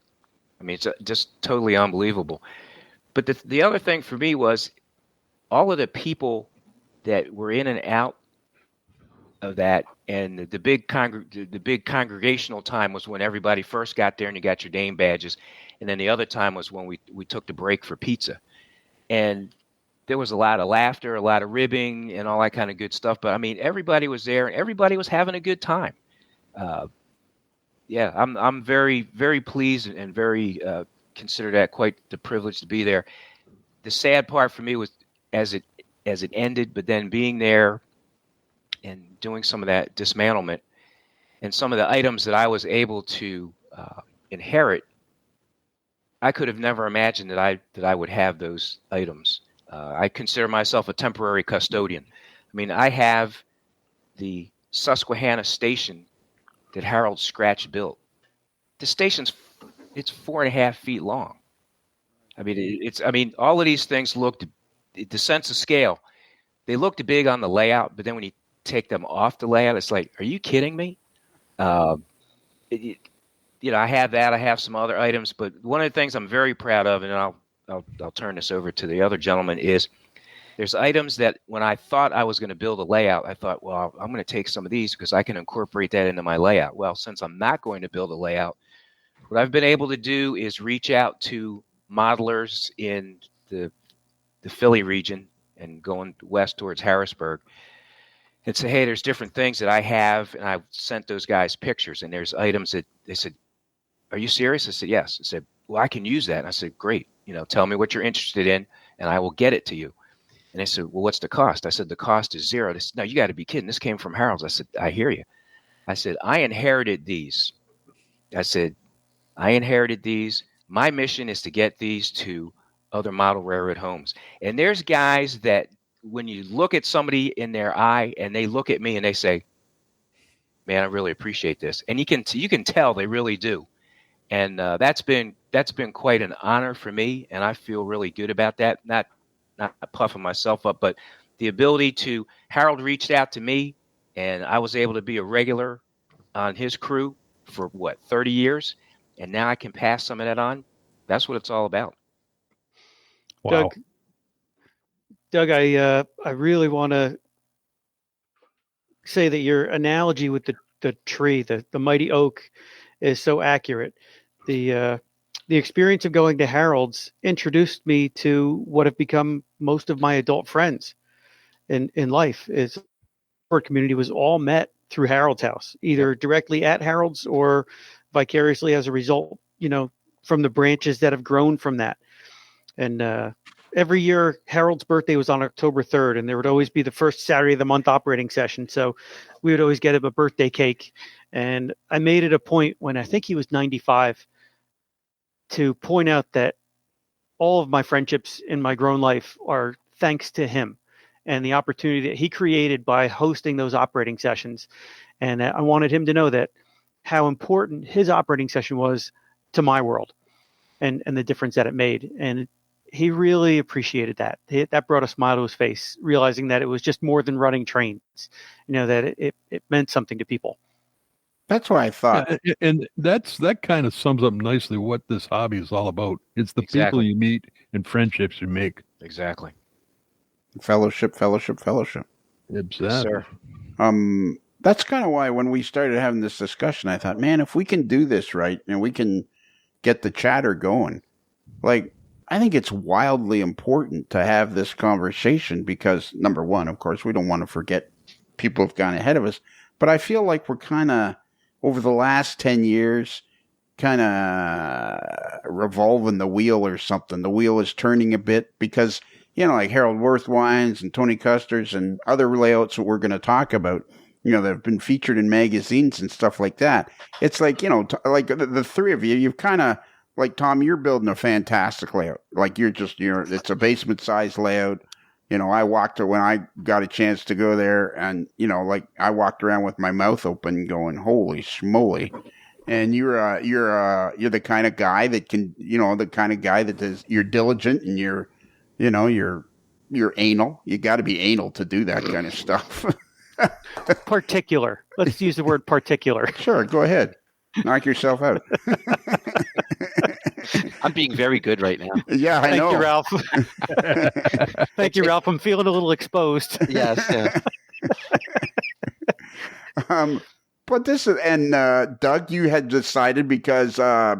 I mean, it's just totally unbelievable. But the other thing for me was all of the people that were in and out of that, and the big congregational time was when everybody first got there and you got your name badges, and then the other time was when we took the break for pizza, and there was a lot of laughter, a lot of ribbing, and all that kind of good stuff. But I mean, everybody was there and everybody was having a good time. Yeah, I'm very, very pleased and very consider that quite the privilege to be there. The sad part for me was as it ended, but then being there and doing some of that dismantlement and some of the items that I was able to inherit, I could have never imagined that I would have those items. I consider myself a temporary custodian. I mean, I have the Susquehanna station that Harold Scratch built. The station's it's 4.5 feet long. I mean, all of these things looked, the sense of scale, they looked big on the layout, but then when you take them off the layout, it's like, are you kidding me? I have that. I have some other items, but one of the things I'm very proud of, and I'll turn this over to the other gentleman, is there's items that when I thought I was going to build a layout, I thought, well, I'm going to take some of these because I can incorporate that into my layout. Well, since I'm not going to build a layout, what I've been able to do is reach out to modelers in the Philly region and going west towards Harrisburg and say, hey, there's different things that I have, and I sent those guys pictures, and there's items that they said, are you serious? I said, yes. I said, well, I can use that. And I said, great. Tell me what you're interested in, and I will get it to you. And they said, well, what's the cost? I said, the cost is $0. They said, no, you got to be kidding. This came from Harold's. I said, I hear you. I said, I inherited these. I said, I inherited these. My mission is to get these to other model railroad homes. And there's guys that when you look at somebody in their eye and they look at me and they say, man, I really appreciate this. And you can tell they really do. And that's been quite an honor for me. And I feel really good about that. Not puffing myself up, but the ability to, Harold reached out to me and I was able to be a regular on his crew for 30 years. And now I can pass some of that on. That's what it's all about. Wow. Doug, I really want to say that your analogy with the tree, the mighty oak, is so accurate. The experience of going to Harold's introduced me to what have become most of my adult friends in life. Is our community was all met through Harold's house, either directly at Harold's or vicariously as a result, from the branches that have grown from that. And every year, Harold's birthday was on October 3rd, and there would always be the first Saturday of the month operating session. So we would always get him a birthday cake. And I made it a point when I think he was 95 to point out that all of my friendships in my grown life are thanks to him and the opportunity that he created by hosting those operating sessions. And I wanted him to know that how important his operating session was to my world and the difference that it made. And he really appreciated that. That brought a smile to his face, realizing that it was just more than running trains, that it meant something to people. That's what I thought. And that kind of sums up nicely what this hobby is all about. It's the people you meet and friendships you make. Exactly. Fellowship. Exactly. Yes, sir. That's kind of why when we started having this discussion, I thought, man, if we can do this right and we can get the chatter going, I think it's wildly important to have this conversation because, number one, of course, we don't want to forget people who've gone ahead of us. But I feel like we're kind of, over the last 10 years, kind of revolving the wheel or something. The wheel is turning a bit because, like Harold Werthwein's and Tony Koester's and other layouts that we're going to talk about, that have been featured in magazines and stuff like that. It's like, like the three of you, you've kind of, like, Tom, you're building a fantastic layout. Like, it's a basement size layout. I walked when I got a chance to go there and, I walked around with my mouth open going, holy schmoly. And you're the kind of guy that can, the kind of guy that does, you're diligent and you're anal. You got to be anal to do that kind of stuff. Particular. Let's use the word particular. Sure, go ahead. Knock yourself out. I'm being very good right now. Yeah, I know. Thank you, Ralph. Thank you, Ralph. I'm feeling a little exposed. Yes. Yeah. But this is, and Doug, you had decided because I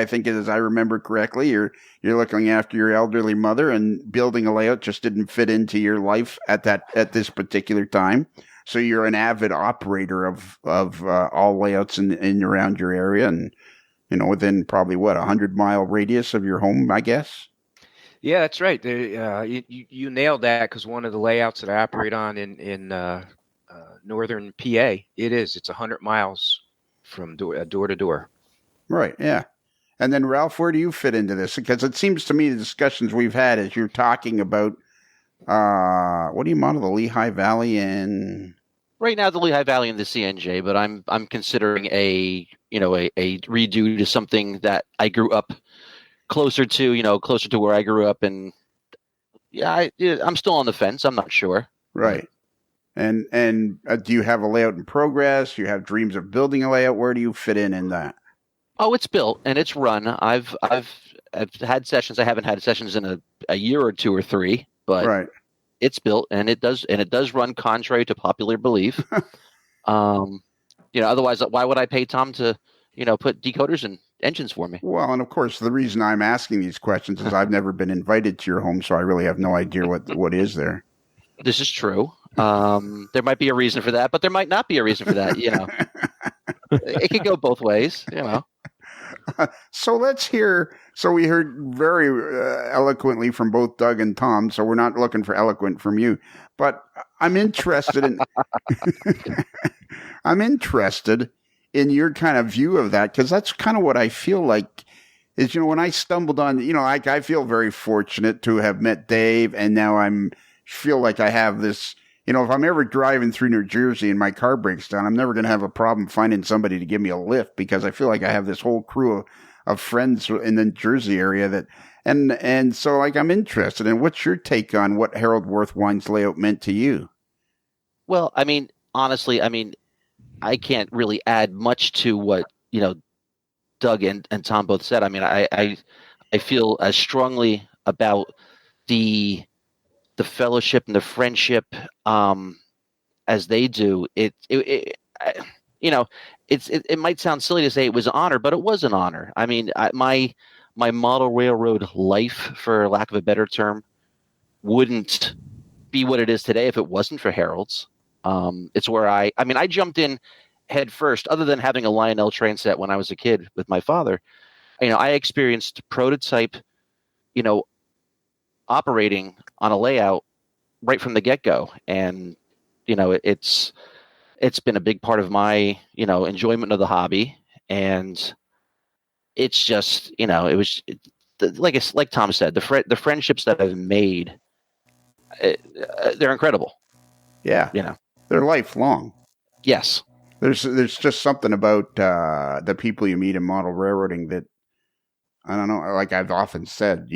think, as I remember correctly, you're looking after your elderly mother, and building a layout just didn't fit into your life at this particular time. So you're an avid operator of all layouts in around your area, and within probably 100-mile radius of your home, I guess. Yeah, that's right. You nailed that, because one of the layouts that I operate on in northern PA, it's 100 miles from door to door. Right. Yeah. And then Ralph, where do you fit into this? Because it seems to me the discussions we've had as you're talking about, what do you model, the Lehigh Valley and? Right now, the Lehigh Valley and the CNJ, but I'm considering a redo to something that I grew up closer to where I grew up, and I'm still on the fence. I'm not sure. Right. And do you have a layout in progress? Do you have dreams of building a layout? Where do you fit in that? Oh, it's built and it's run. I've had sessions. I haven't had sessions in a year or two or three, but right. It's built and it does run contrary to popular belief. Otherwise, why would I pay Tom to put decoders and engines for me? Well, and of course, the reason I'm asking these questions is I've never been invited to your home, so I really have no idea what is there. This is true. There might be a reason for that, but there might not be a reason for that. It could go both ways. So let's hear. So we heard very eloquently from both Doug and Tom. So we're not looking for eloquent from you, but I'm interested in. I'm interested in your kind of view of that, because that's kind of what I feel like. Is when I stumbled on, I feel very fortunate to have met Dave, and now feel like I have this. If I'm ever driving through New Jersey and my car breaks down, I'm never going to have a problem finding somebody to give me a lift, because I feel like I have this whole crew of friends in the Jersey area that, and so like I'm interested in what's your take on what Harold Werthwein's layout meant to you? Well, honestly, I can't really add much to what, Doug and Tom both said. I feel as strongly about the fellowship and the friendship as they do. It might sound silly to say it was an honor, but it was an honor. My model railroad life, for lack of a better term, wouldn't be what it is today if it wasn't for Harold's. It's where I jumped in head first. Other than having a Lionel train set when I was a kid with my father, I experienced prototype, operating on a layout right from the get-go, and it's been a big part of my enjoyment of the hobby, and it's just like Tom said, the friendships that I've made, they're incredible. Yeah, they're lifelong. Yes, there's just something about the people you meet in model railroading that, I don't know, like I've often said,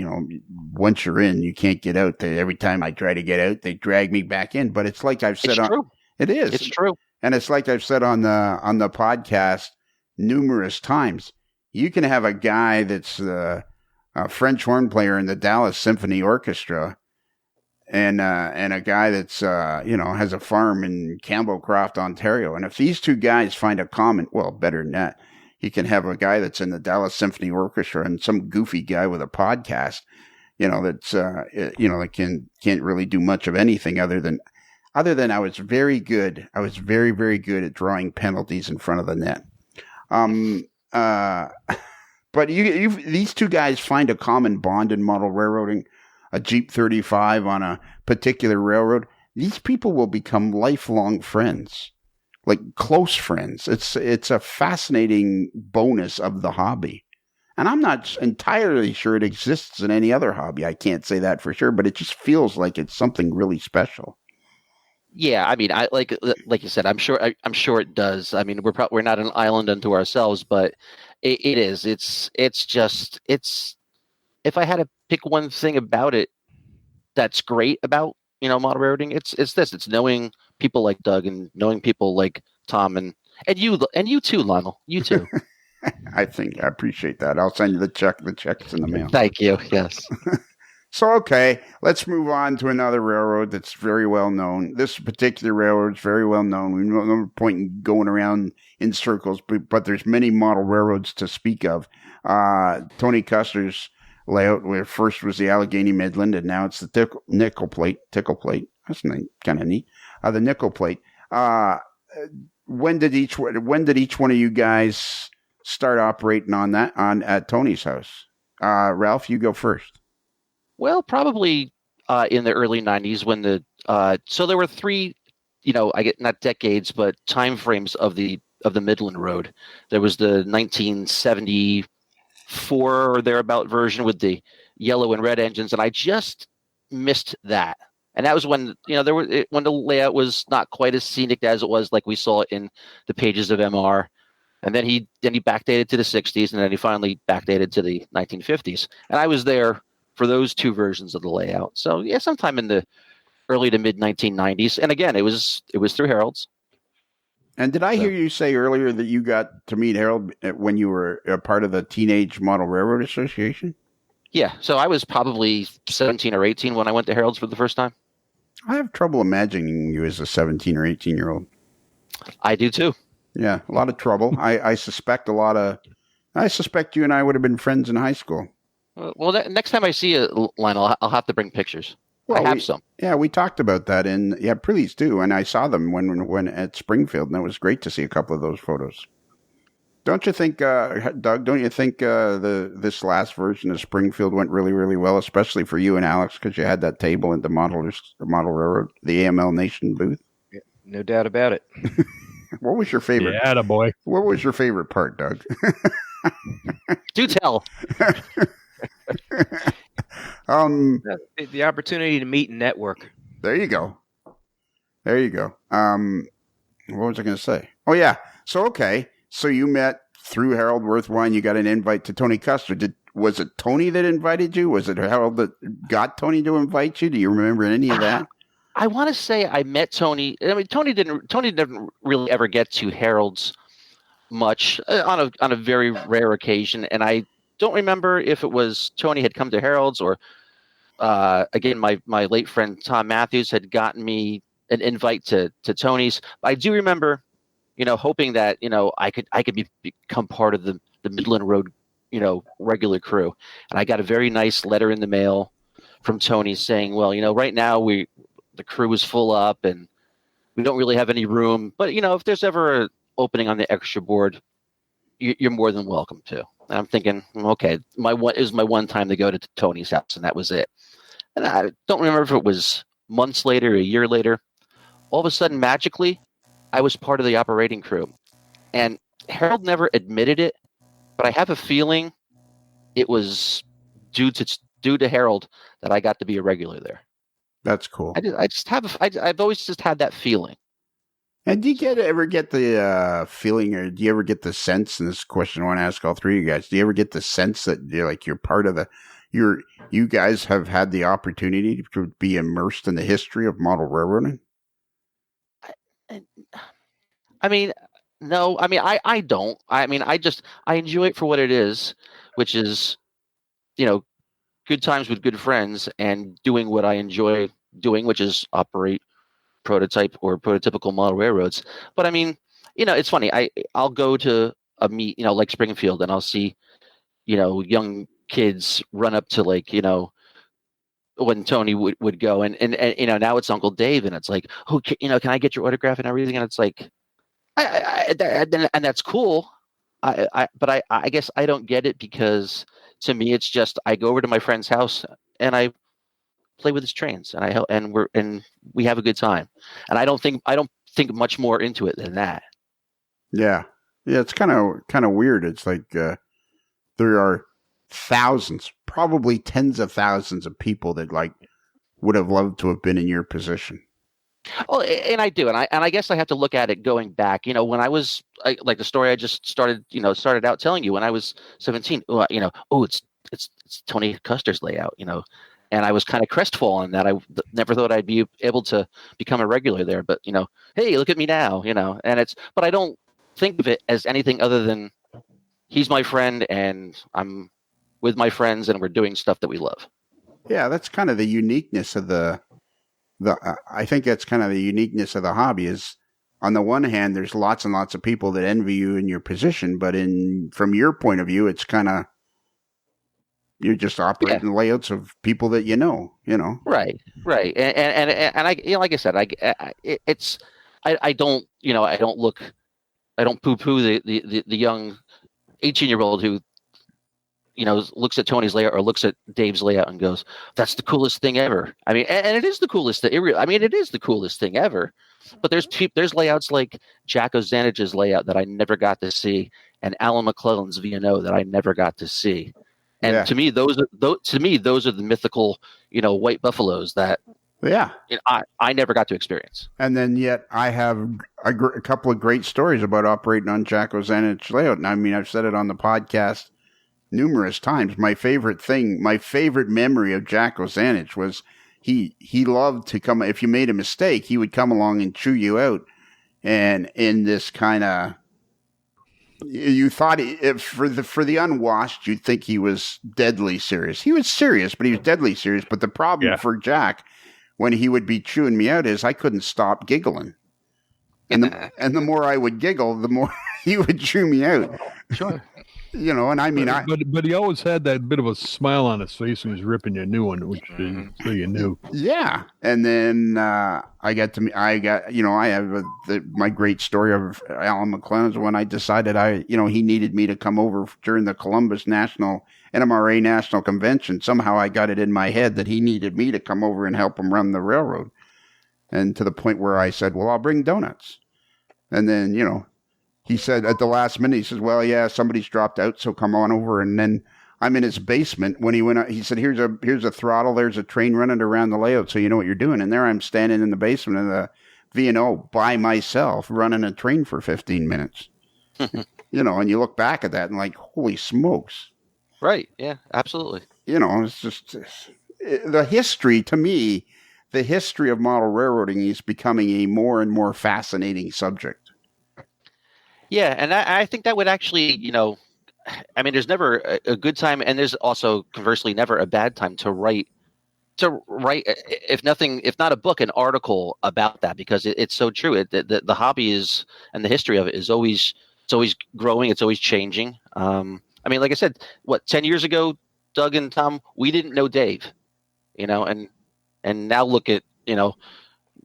once you're in, you can't get out. Every time I try to get out, they drag me back in. But it's like I've said, it is. It's true. And it's like I've said on the podcast numerous times. You can have a guy that's a French horn player in the Dallas Symphony Orchestra, and a guy that's has a farm in Campbellcroft, Ontario. And if these two guys find a common, well, better than that, you can have a guy that's in the Dallas Symphony Orchestra and some goofy guy with a podcast, that's that can't really do much of anything other than I was very good. I was very, very good at drawing penalties in front of the net. But these two guys find a common bond in model railroading, a Jeep 35 on a particular railroad. These people will become lifelong friends. Like close friends. It's a fascinating bonus of the hobby. And I'm not entirely sure it exists in any other hobby. I can't say that for sure, but it just feels like it's something really special. Yeah, I mean, I like you said, I'm sure it does. I mean, we're not an island unto ourselves, but it is. It's if I had to pick one thing about it that's great about model railroading, it's knowing people like Doug and knowing people like Tom and you too, Lionel. You too. I appreciate that. I'll send you the check. The check's in the mail. Thank you. Yes. So, okay, let's move on to another railroad that's very well known. This particular railroad is very well known. We have no point in going around in circles, but there's many model railroads to speak of. Tony Koester's layout, where first was the Allegheny Midland, and now it's the Tickle Plate. That's kind of neat. The Nickel Plate. When did each one of you guys start operating on that at Tony's house? Ralph, you go first. Well, probably in the early 90s when so there were three, I get not decades, but time frames of the Midland Road. There was the 1974 or thereabout version with the yellow and red engines, and I just missed that. And that was when when the layout was not quite as scenic as it was like we saw in the pages of MR. And then he backdated to the 60s, and then he finally backdated to the 1950s. And I was there for those two versions of the layout. So yeah, sometime in the early to mid 1990s. And again, it was through Harold's. And did I hear you say earlier that you got to meet Harold when you were a part of the Teenage Model Railroad Association? Yeah. So I was probably 17 or 18 when I went to Harold's for the first time. I have trouble imagining you as a 17 or 18-year-old. I do too. Yeah, a lot of trouble. I suspect you and I would have been friends in high school. Well, next time I see you, Lionel, I'll have to bring pictures. Well, I have some. Yeah, we talked about that, and yeah, please do. And I saw them when at Springfield, and it was great to see a couple of those photos. Don't you think, Doug? Don't you think this last version of Springfield went really, really well, especially for you and Alex, because you had that table at the Model Railroad, the AML Nation booth? Yeah, no doubt about it. What was your favorite? Yeah, attaboy. What was your favorite part, Doug? Do tell. The opportunity to meet and network. There you go. What was I going to say? Oh, yeah. So you met through Harold Werthwein. You got an invite to Tony Koester. Was it Tony that invited you? Was it Harold that got Tony to invite you? Do you remember any of that? I want to say I met Tony. I mean, Tony didn't really ever get to Harold's much on a very rare occasion, and I don't remember if it was Tony had come to Harold's or again my late friend Tom Matthews had gotten me an invite to Tony's. I do remember, hoping that I could become part of the Midland Road regular crew, and I got a very nice letter in the mail from Tony saying, well, right now the crew is full up and we don't really have any room, but if there's ever an opening on the extra board, you're more than welcome to. And I'm thinking, okay, it was my one time to go to Tony's house, and that was it. And I don't remember if it was months later, a year later. All of a sudden, magically, I was part of the operating crew. And Harold never admitted it, but I have a feeling it was due to Harold that I got to be a regular there. That's cool. I've always just had that feeling. And do you ever get the feeling, or do you ever get the sense? And this question I want to ask all three of you guys: do you ever get the sense that you're part of you guys have had the opportunity to be immersed in the history of model railroading? I mean, no. I mean, I don't. I mean, I enjoy it for what it is, which is, good times with good friends and doing what I enjoy doing, which is operate prototypical model railroads. But I mean, it's funny. I'll go to a meet, like Springfield, and I'll see, young kids run up to when Tony would go, and now it's Uncle Dave, and it's like, oh, can I get your autograph and everything? And it's like, and that's cool. But I guess I don't get it, because to me it's just I go over to my friend's house and I play with his trains and we have a good time, and I don't think much more into it than that. Yeah, it's kind of weird. It's like there are thousands, probably tens of thousands of people that would have loved to have been in your position. Oh, and I do, and I guess I have to look at it going back. When I was like the story I just started out telling you when I was 17. It's Tony Koester's layout. And I was kind of crestfallen that I never thought I'd be able to become a regular there. But hey, look at me now. But I don't think of it as anything other than he's my friend, and I'm with my friends, and we're doing stuff that we love. Yeah, that's kind of the uniqueness of I think that's kind of the uniqueness of the hobby is, on the one hand, there's lots and lots of people that envy you in your position, but from your point of view, it's kind of, you're just operating layouts of people that you know. Right. And I, like I said, I don't poo-poo the young 18-year-old who looks at Tony's layout or looks at Dave's layout and goes, "That's the coolest thing ever." I mean, and it is the coolest thing. It is the coolest thing ever. But there's layouts like Jack Ozanich's layout that I never got to see, and Alan McClellan's V&O that I never got to see. And to me, those are the mythical, white buffaloes that I never got to experience. And then yet I have a couple of great stories about operating on Jack Ozanich's layout. And I mean, I've said it on the podcast numerous times. My favorite memory of Jack Ozanich was he loved to come, if you made a mistake, he would come along and chew you out. And in this kind of, you thought for the unwashed, you'd think he was deadly serious. He was serious, but he was deadly serious. But the problem for Jack, when he would be chewing me out, is I couldn't stop giggling. And the more I would giggle, the more he would chew me out. Sure. And I mean, but he always had that bit of a smile on his face when he was ripping you a new one, which so you knew. Yeah, and then I have my great story of Alan McClellan's when I decided he needed me to come over during the Columbus NMRA National Convention. Somehow I got it in my head that he needed me to come over and help him run the railroad, and to the point where I said, "Well, I'll bring donuts," and then he said at the last minute, he says, "Well, yeah, somebody's dropped out, so come on over." And then I'm in his basement. When he went out, he said, here's a throttle. There's a train running around the layout, so you know what you're doing. And there I'm standing in the basement of the V&O by myself, running a train for 15 minutes. And you look back at that and like, holy smokes. Right. Yeah, absolutely. It's just the history, to me, the history of model railroading is becoming a more and more fascinating subject. Yeah, and I think that would actually, there's never a good time, and there's also conversely never a bad time to write, if not a book, an article about that, because it's so true. The hobby is, and the history of it is always growing. It's always changing. Like I said, 10 years ago, Doug and Tom, we didn't know Dave, and now look at,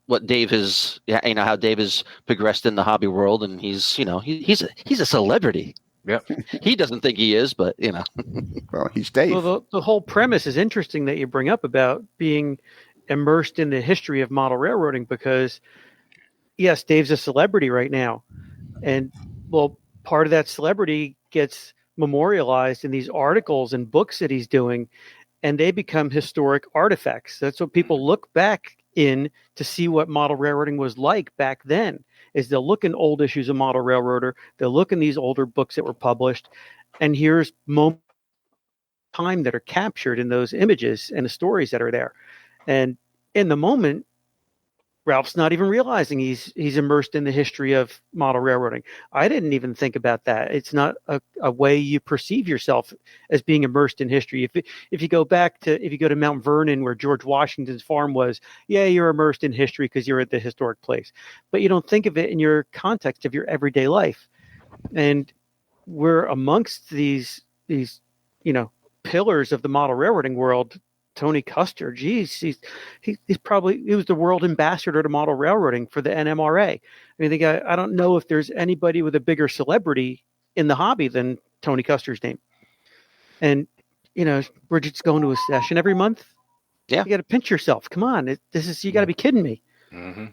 what Dave has, how Dave has progressed in the hobby world, and he's a celebrity. Yeah, he doesn't think he is, but well, he's Dave. Well, the whole premise is interesting that you bring up about being immersed in the history of model railroading, because yes, Dave's a celebrity right now, and part of that celebrity gets memorialized in these articles and books that he's doing, and they become historic artifacts. That's what people look back in to see what model railroading was like back then. Is they'll look in old issues of Model Railroader, they'll look in these older books that were published, and here's moments of time that are captured in those images and the stories that are there. And in the moment, Ralph's not even realizing he's immersed in the history of model railroading. I didn't even think about that. It's not a way you perceive yourself as being immersed in history. If you go to Mount Vernon, where George Washington's farm was, yeah, you're immersed in history because you're at the historic place. But you don't think of it in your context of your everyday life. And we're amongst these pillars of the model railroading world. Tony Koester, geez, he was the world ambassador to model railroading for the NMRA. I don't know if there's anybody with a bigger celebrity in the hobby than Tony Koester's name. And Bridget's going to a session every month. Yeah, you got to pinch yourself. Come on, you got to be kidding me. Mm-hmm.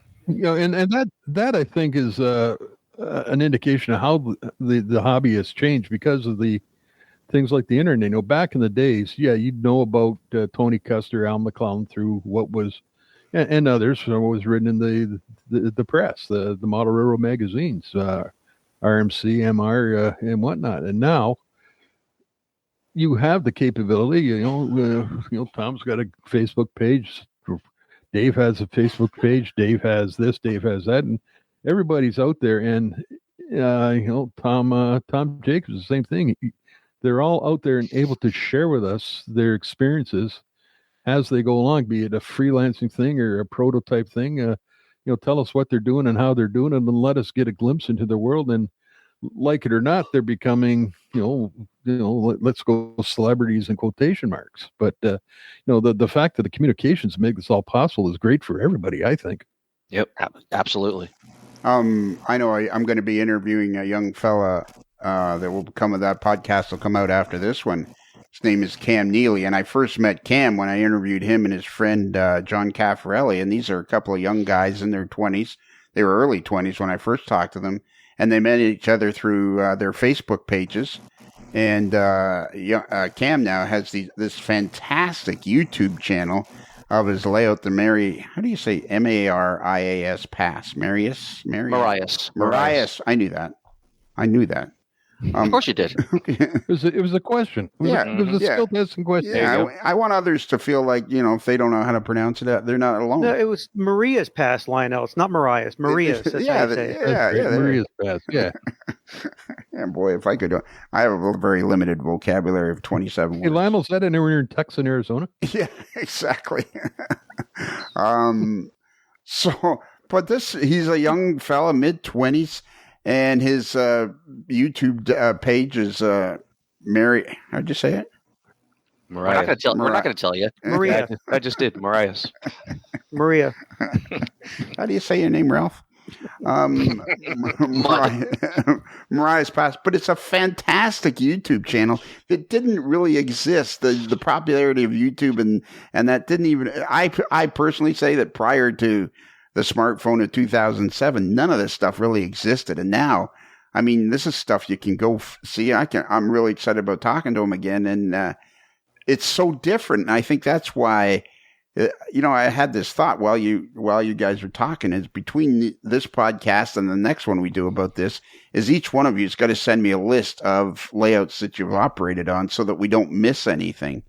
And that I think is an indication of how the hobby has changed because of the things like the internet. Back in the days, you'd know about Tony Koester, Al McClellan through what was, and others was written in the press, the model railroad magazines, RMC, MR, and whatnot. And now you have the capability. Tom's got a Facebook page. Dave has a Facebook page. Dave has this. Dave has that, and everybody's out there. And Tom Jacobs, the same thing. They're all out there and able to share with us their experiences as they go along, be it a freelancing thing or a prototype thing. Tell us what they're doing and how they're doing it, and let us get a glimpse into their world. And like it or not, they're becoming, let's go celebrities in quotation marks. But the fact that the communications make this all possible is great for everybody, I think. Yep, absolutely. I know I'm going to be interviewing a young fella that will come with that podcast. Will come out after this one. His name is Cam Neely, and I first met Cam when I interviewed him and his friend John Caffarelli, and these are a couple of young guys in their 20s. They were early 20s when I first talked to them, and they met each other through their Facebook pages. And Cam now has this fantastic YouTube channel of his layout, the how do you say Marias Pass? Marias. I knew that. Of course you did. It was a question. It was a skill testing question. Yeah, I want others to feel like, if they don't know how to prounce it, they're not alone. No, it was Maria's Pass, Lionel. It's not Mariah's. Maria's. That's how you say it. Maria's Pass. Yeah. Yeah, boy, if I could do it. I have a very limited vocabulary of 27 words. Hey, Lionel said it when you're in Tucson, Arizona. Yeah, exactly. But he's a young fella, mid-20s. And his YouTube page is Mary. How'd you say it? Mariah. We're not going to tell you. Maria. I just did. Mariah's. Maria. How do you say your name, Ralph? Mariah's Pass. But it's a fantastic YouTube channel that didn't really exist. The popularity of YouTube and that didn't even. I personally say that prior to the smartphone of 2007, none of this stuff really existed. And now, I mean, this is stuff you can go see. I'm really excited about talking to him again. And it's so different. And I think that's why, I had this thought while you guys were talking, is between this podcast and the next one we do about this, is each one of you's got to send me a list of layouts that you've operated on so that we don't miss anything,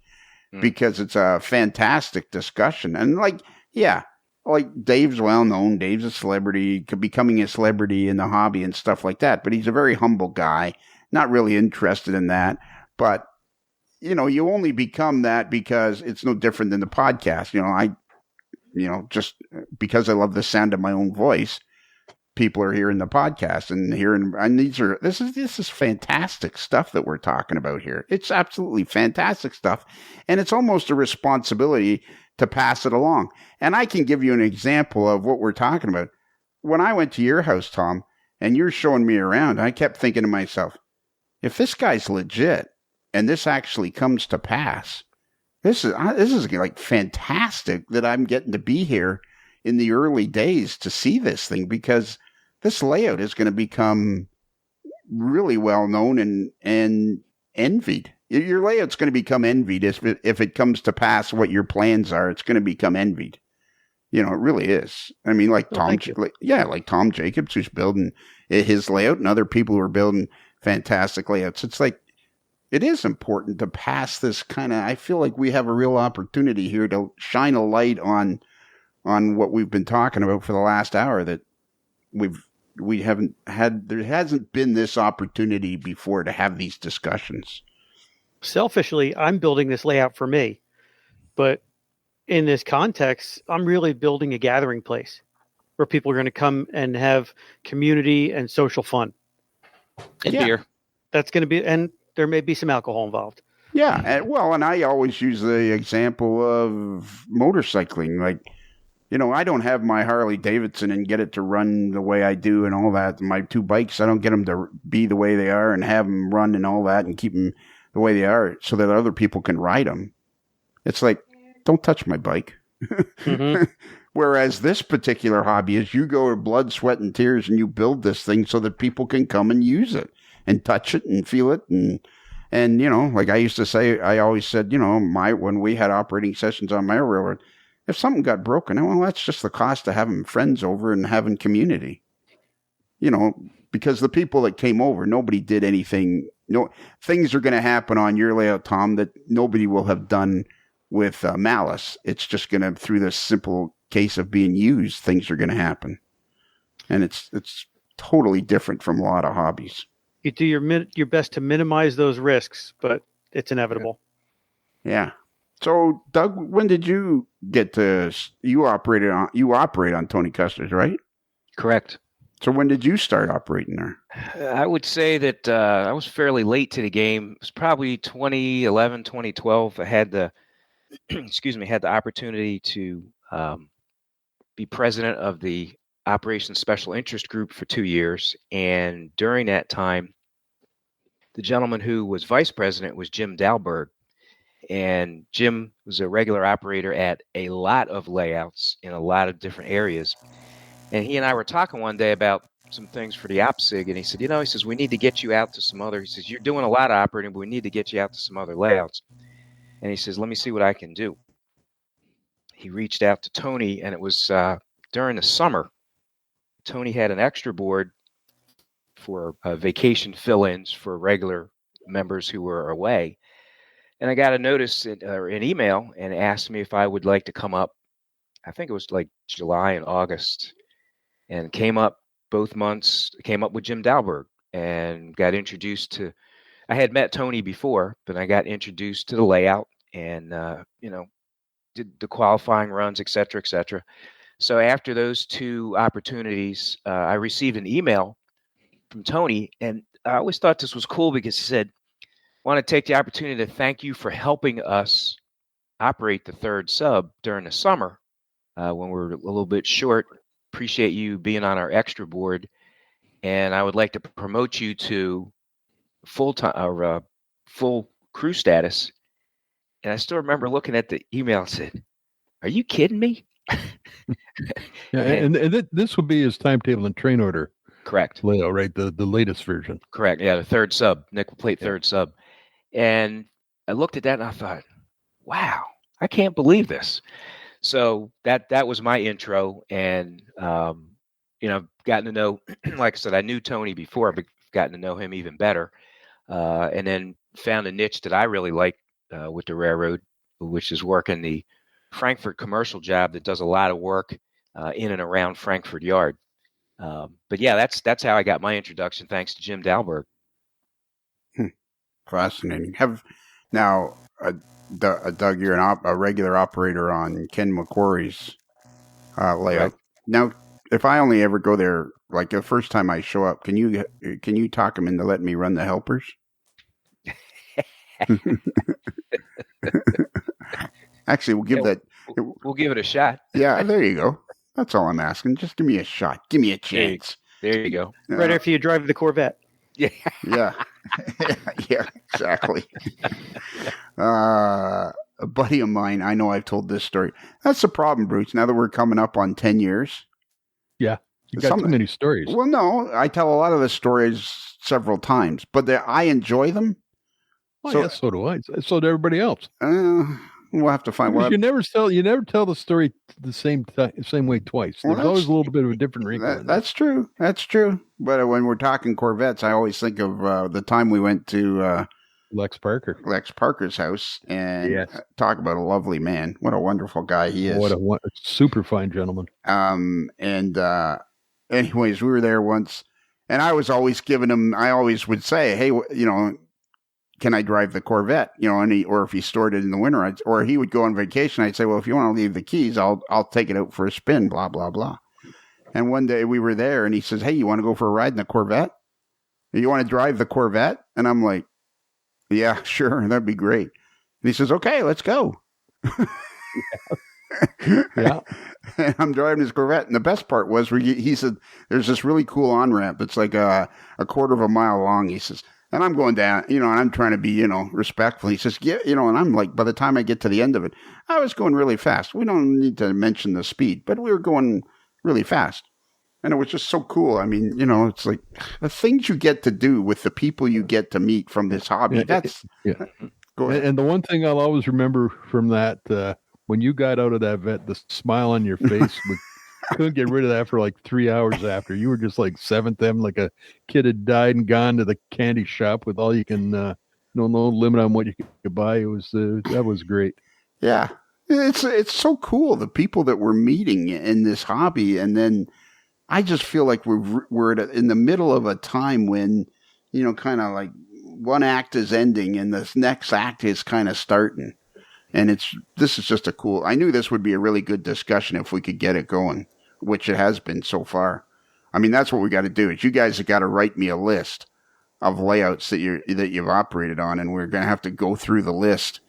because it's a fantastic discussion. And like Dave's well known. Dave's a celebrity, becoming a celebrity in the hobby and stuff like that. But he's a very humble guy, not really interested in that. But, you only become that because it's no different than the podcast. Just because I love the sound of my own voice, people are hearing the podcast and this is fantastic stuff that we're talking about here. It's absolutely fantastic stuff. And it's almost a responsibility to pass it along. And I can give you an example of what we're talking about. When I went to your house, Tom, and you're showing me around, I kept thinking to myself, if this guy's legit and this actually comes to pass, this is like fantastic that I'm getting to be here in the early days to see this thing, because this layout is going to become really well known and envied. Your layout's going to become envied if it comes to pass what your plans are. It's going to become envied. It really is. I mean, like Tom Jacobs, who's building his layout, and other people who are building fantastic layouts. It's like, it is important to pass this kind of. I feel like we have a real opportunity here to shine a light on what we've been talking about for the last hour, that we haven't had. There hasn't been this opportunity before to have these discussions. Selfishly, I'm building this layout for me, but in this context, I'm really building a gathering place where people are going to come and have community and social fun. And beer. That's going to be, and there may be some alcohol involved. Yeah. And I always use the example of motorcycling. Like, I don't have my Harley Davidson and get it to run the way I do and all that. My two bikes, I don't get them to be the way they are and have them run and all that and keep them the way they are so that other people can ride them. It's like, don't touch my bike. Mm-hmm. Whereas this particular hobby is you go to blood, sweat, and tears and you build this thing so that people can come and use it and touch it and feel it. And like I used to say, I always said, when we had operating sessions on my railroad, if something got broken, well, that's just the cost of having friends over and having community. Because the people that came over, nobody did anything. No, things are going to happen on your layout, Tom, that nobody will have done with malice. It's just going to, through this simple case of being used, things are going to happen. And it's totally different from a lot of hobbies. You do your best to minimize those risks, but it's inevitable. Yeah. So, Doug, when did you get to? You operate on Tony Koester's, right? Correct. So when did you start operating there? I would say that I was fairly late to the game. It was probably 2011, 2012. I had the had the opportunity to be president of the Operations Special Interest Group for 2 years, and during that time, the gentleman who was vice president was Jim Dalberg, and Jim was a regular operator at a lot of layouts in a lot of different areas. And he and I were talking one day about some things for the OPSIG, and he said, he says, we need to get you out to some other, he says, you're doing a lot of operating, but we need to get you out to some other layouts. And he says, let me see what I can do. He reached out to Tony, and it was during the summer. Tony had an extra board for vacation fill-ins for regular members who were away. And I got a notice or an email and asked me if I would like to come up. I think it was like July and August. And came up both months, came up with Jim Dalberg and got introduced to, I had met Tony before, but I got introduced to the layout and, did the qualifying runs, et cetera, et cetera. So after those two opportunities, I received an email from Tony, and I always thought this was cool because he said, I want to take the opportunity to thank you for helping us operate the third sub during the summer when we're a little bit short. Appreciate you being on our extra board, and I would like to promote you to full-time or full crew status. And I still remember looking at the email and said, "Are you kidding me?" Yeah, and this would be his timetable and train order. Correct. Layout, right? The latest version. Correct. Yeah, the third sub, nickel plate third sub. And I looked at that and I thought, wow, I can't believe this. So that was my intro, and gotten to know, like I said, I knew Tony before, but gotten to know him even better, and then found a niche that I really like with the railroad, which is working the Frankfurt commercial job that does a lot of work in and around Frankfurt Yard. But yeah, that's how I got my introduction, thanks to Jim Dalberg. Fascinating. Doug, you're a regular operator on Ken McQuarrie's layout. Right. Now, if I only ever go there, like the first time I show up, can you talk him into letting me run the helpers? Actually, we'll give it a shot. Yeah, there you go. That's all I'm asking. Just give me a shot. Give me a chance. There you go. Right after you drive the Corvette. Yeah. Yeah, exactly. A buddy of mine, I know I've told this story. That's the problem, Bruce. Now that we're coming up on 10 years. Yeah. You got too many stories. Well, no, I tell a lot of the stories several times, but I enjoy them. Oh, yeah, so do I. So do everybody else. We'll have to find one. You never tell the story the same way twice. There's always a little bit of a different wrinkle. That's true. That's true. But when we're talking Corvettes, I always think of the time we went to Lex Parker's house, and talk about a lovely man. What a wonderful guy he is. What a super fine gentleman. Anyways, we were there once, and I was always giving him. I always would say, "Hey, can I drive the Corvette?" Or if he stored it in the winter, or he would go on vacation, I'd say, "Well, if you want to leave the keys, I'll take it out for a spin." Blah blah blah. And one day we were there, and he says, "Hey, you want to go for a ride in the Corvette? You want to drive the Corvette?" And I'm like, "Yeah, sure, that'd be great." And he says, "Okay, let's go." Yeah. And I'm driving his Corvette, and the best part was he said, "There's this really cool on ramp that's like a quarter of a mile long." He says. And I'm going down, and I'm trying to be, respectful. He says, and I'm like, by the time I get to the end of it, I was going really fast. We don't need to mention the speed, but we were going really fast. And it was just so cool. I mean, it's like the things you get to do with the people you get to meet from this hobby. Go ahead. And the one thing I'll always remember from that, when you got out of that vet, the smile on your face couldn't get rid of that for like 3 hours after. You were just like seventh M, like a kid had died and gone to the candy shop with all you can, no limit on what you could buy. It was that was great. Yeah, it's so cool, the people that we're meeting in this hobby, and then I just feel like we're in the middle of a time when, kind of like one act is ending and this next act is kind of starting, and this is just a cool. I knew this would be a really good discussion if we could get it going, which it has been so far. I mean, that's what we got to do. Is you guys have got to write me a list of layouts that you've operated on, and we're going to have to go through the list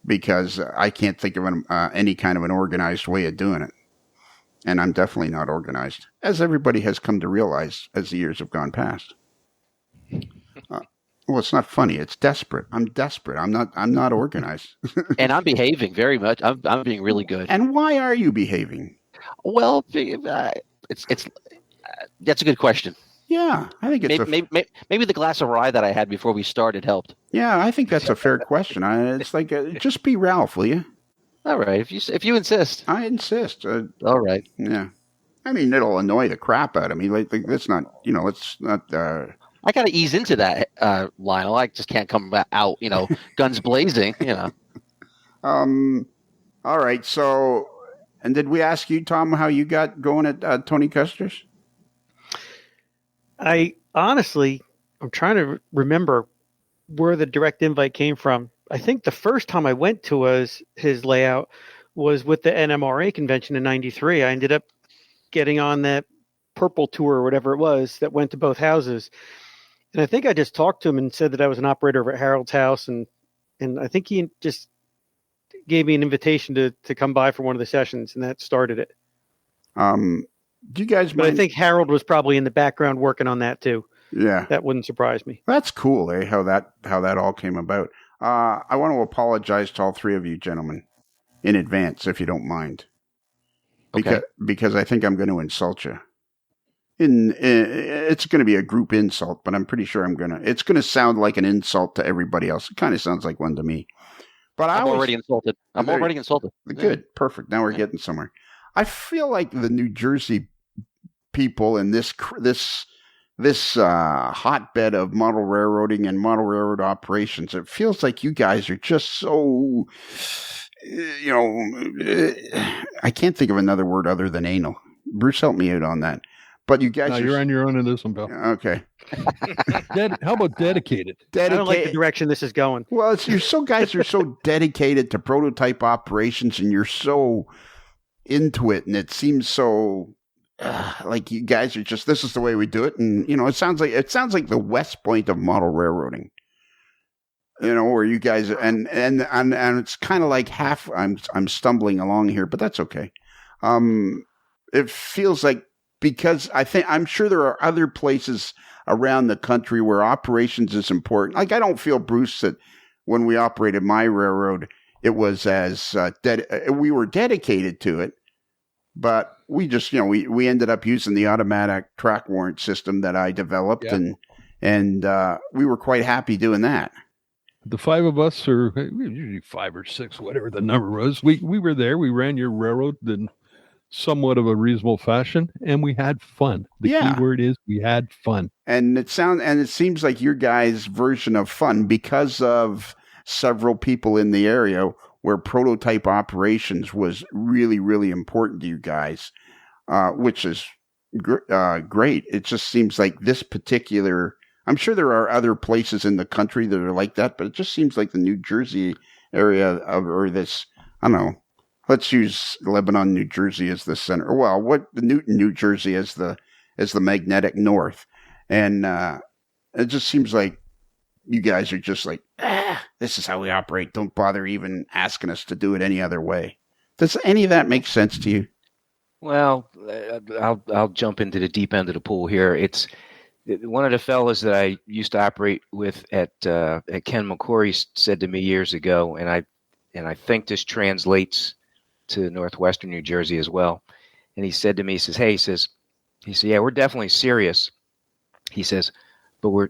because I can't think of any kind of an organized way of doing it. And I'm definitely not organized, as everybody has come to realize as the years have gone past. Well, it's not funny. It's desperate. I'm desperate. I'm not organized. And I'm behaving very much. I'm being really good. And why are you behaving? Well, it's that's a good question. Yeah, I think it's maybe the glass of rye that I had before we started helped. Yeah, I think that's a fair question. It's like just be Ralph, will you? All right, if you insist. I insist. All right. Yeah, I mean it'll annoy the crap out of me. Like that's not, it's not. I got to ease into that, Lionel. I just can't come out, guns blazing. All right. So, and did we ask you, Tom, how you got going at Tony Koester's? I'm trying to remember where the direct invite came from. I think the first time I went to his layout was with the NMRA convention in '93. I ended up getting on that purple tour or whatever it was that went to both houses. And I think I just talked to him and said that I was an operator over at Harold's house. And I think he just gave me an invitation to come by for one of the sessions, and that started it. Do you guys But mind? I think Harold was probably in the background working on that too. Yeah. That wouldn't surprise me. That's cool, eh? How that all came about. I want to apologize to all three of you gentlemen in advance, if you don't mind. Because I think I'm going to insult you. It's going to be a group insult, but I'm pretty sure it's going to sound like an insult to everybody else. It kind of sounds like one to me. But I'm already insulted. Good. Perfect. Now we're getting somewhere. I feel like the New Jersey people in this hotbed of model railroading and model railroad operations, it feels like you guys are just so, I can't think of another word other than anal. Bruce, help me out on that. But you guys you're on your own in this one, Bill. Okay. How about dedicated? I don't like the direction this is going. Well, guys are so dedicated to prototype operations, and you're so into it, and it seems so like you guys are just, this is the way we do it. And, it sounds like the West Point of model railroading, where you guys, and it's kind of like half, I'm stumbling along here, but that's okay. It feels like, because I'm sure there are other places around the country where operations is important. Like, I don't feel, Bruce, that when we operated my railroad, it was as we were dedicated to it, but we just, we ended up using the automatic track warrant system that I developed, and we were quite happy doing that. The five of us, or usually 5 or 6, whatever the number was, we were there. We ran your railroad in somewhat of a reasonable fashion, and we had fun. The key word is we had fun. And it seems like your guys' version of fun, because of several people in the area where prototype operations was really, really important to you guys, which is great. It just seems like this particular, I'm sure there are other places in the country that are like that, but it just seems like the New Jersey area or this, I don't know, let's use Lebanon, New Jersey as the center. Well, the Newton, New Jersey as the magnetic north. And it just seems like you guys are just like, this is how we operate. Don't bother even asking us to do it any other way. Does any of that make sense to you? Well, I'll jump into the deep end of the pool here. It's one of the fellas that I used to operate with at Ken McCory said to me years ago, and I think this translates to northwestern New Jersey as well. And he said to me, he says, yeah, we're definitely serious. He says, but we're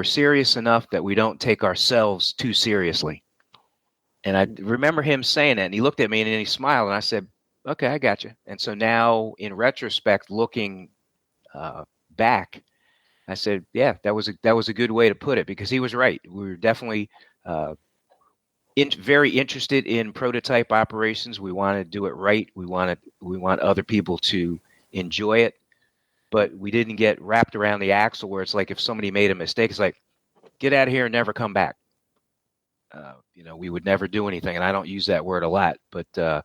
serious enough that we don't take ourselves too seriously. And I remember him saying that, and he looked at me and then he smiled, and I said, "Okay, I got you." And so now, in retrospect, looking back, I said, "Yeah, that was a good way to put it," because he was right. We were definitely very interested in prototype operations. We want to do it right. We want other people to enjoy it, but we didn't get wrapped around the axle where it's like if somebody made a mistake, it's like, get out of here and never come back. We would never do anything, and I don't use that word a lot, but that's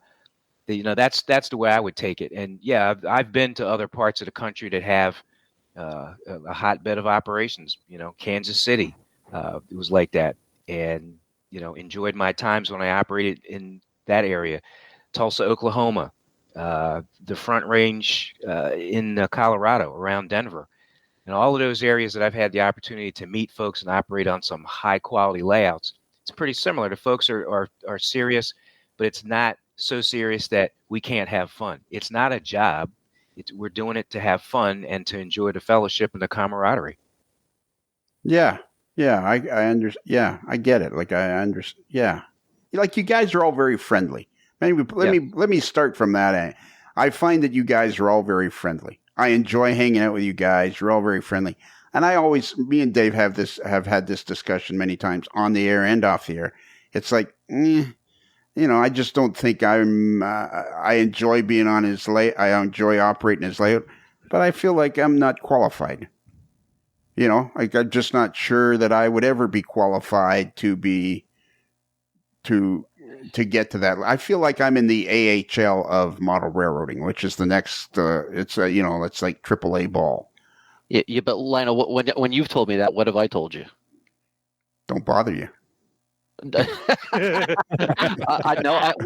the way I would take it. And yeah, I've been to other parts of the country that have a hotbed of operations. Kansas City, it was like that, and enjoyed my times when I operated in that area. Tulsa, Oklahoma, the Front Range in Colorado, around Denver, and all of those areas that I've had the opportunity to meet folks and operate on some high quality layouts. It's pretty similar. The folks are serious, but it's not so serious that we can't have fun. It's not a job. We're doing it to have fun and to enjoy the fellowship and the camaraderie. Yeah. I understand. Yeah, I get it. Like I understand. Yeah. Like you guys are all very friendly. Maybe let me start from that end. I find that you guys are all very friendly. I enjoy hanging out with you guys. You're all very friendly. And me and Dave have had this discussion many times on the air and off the air. It's like, I just don't think I enjoy being on his layout. I enjoy operating his layout, but I feel like I'm not qualified. Like I'm just not sure that I would ever be qualified to get to that. I feel like I'm in the AHL of model railroading, which is the next, it's like AAA ball. Yeah, but Lionel, when you've told me that, what have I told you? Don't bother you.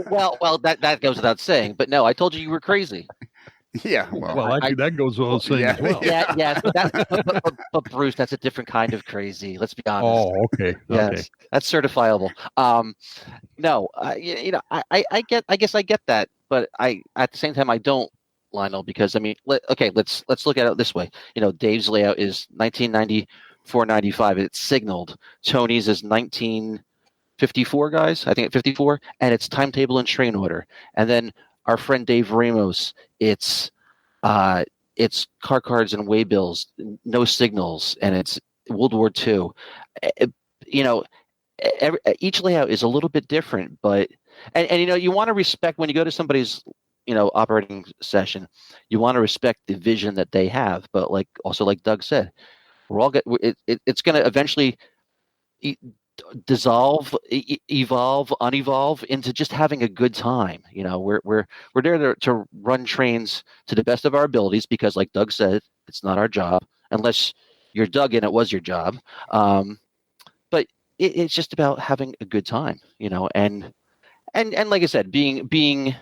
Well, that goes without saying. But no, I told you were crazy. Yeah, actually, that goes without saying as well. Yes, but Bruce, that's a different kind of crazy. Let's be honest. Oh, okay. Yes, okay. That's certifiable. No, I guess I get that, but at the same time I don't, Lionel, because let's look at it this way. Dave's layout is 1994-95. It's signaled. Tony's is 1954, guys. I think 54, and it's timetable and train order. And then our friend Dave Ramos, it's car cards and waybills, no signals, and it's World War II. Each layout is a little bit different, but you want to respect when you go to somebody's operating session, you want to respect the vision that they have. But like Doug said, it's going to eventually dissolve, evolve, unevolve into just having a good time. We're there to run trains to the best of our abilities because, like Doug said, it's not our job unless you're Doug and it was your job. But it's just about having a good time, and like I said, being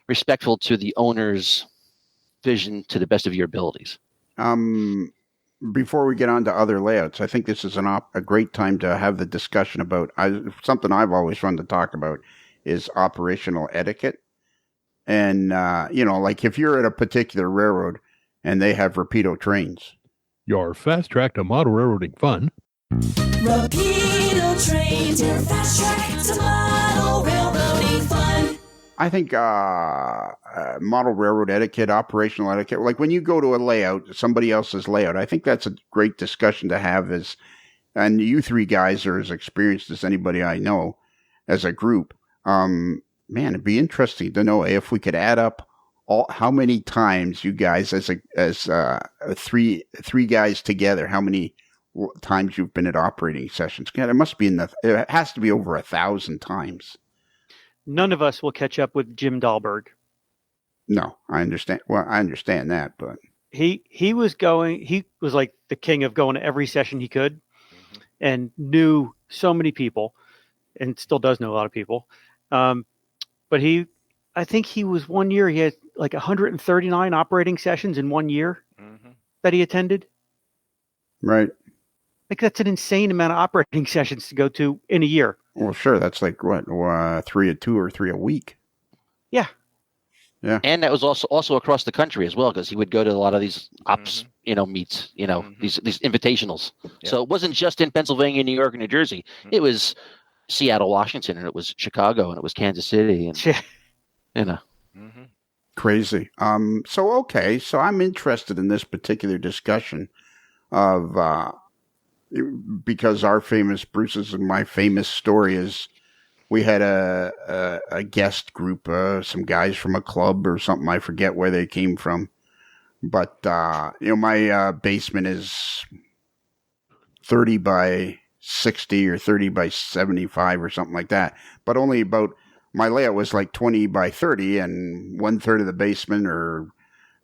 respectful to the owner's vision to the best of your abilities. Before we get on to other layouts, I think this is a great time to have the discussion about something I've always wanted to talk about is operational etiquette. And, like if you're at a particular railroad and they have Rapido trains. Your fast track to model railroading fun. Rapido trains, your fast track to model railroading fun. I think model railroad etiquette, operational etiquette, like when you go to a layout, somebody else's layout, I think that's a great discussion to have and you three guys are as experienced as anybody I know as a group. Man, it'd be interesting to know if we could add up how many times you guys as three guys together, how many times you've been at operating sessions. God, it must be it has to be over 1,000 times. None of us will catch up with Jim Dahlberg. No, I understand. Well, I understand that, but he was like the king of going to every session he could, and knew so many people, and still does know a lot of people. But I think he was one year he had like 139 operating sessions in 1 year that he attended. Right. Like that's an insane amount of operating sessions to go to in a year. Well, sure. That's like what, 3 a 2 or 3 a week. Yeah. Yeah. And that was also across the country as well, because he would go to a lot of these ops, meets, these invitationals. Yep. So it wasn't just in Pennsylvania, New York, and New Jersey. It was Seattle, Washington, and it was Chicago, and it was Kansas City, and you know. Mm-hmm. Crazy. So I'm interested in this particular discussion of because Bruce's and my famous story is we had a guest group, some guys from a club or something. I forget where they came from, but my basement is 30 by 60 or 30 by 75 or something like that, but only about. My layout was like 20 by 30, and 1/3 of the basement or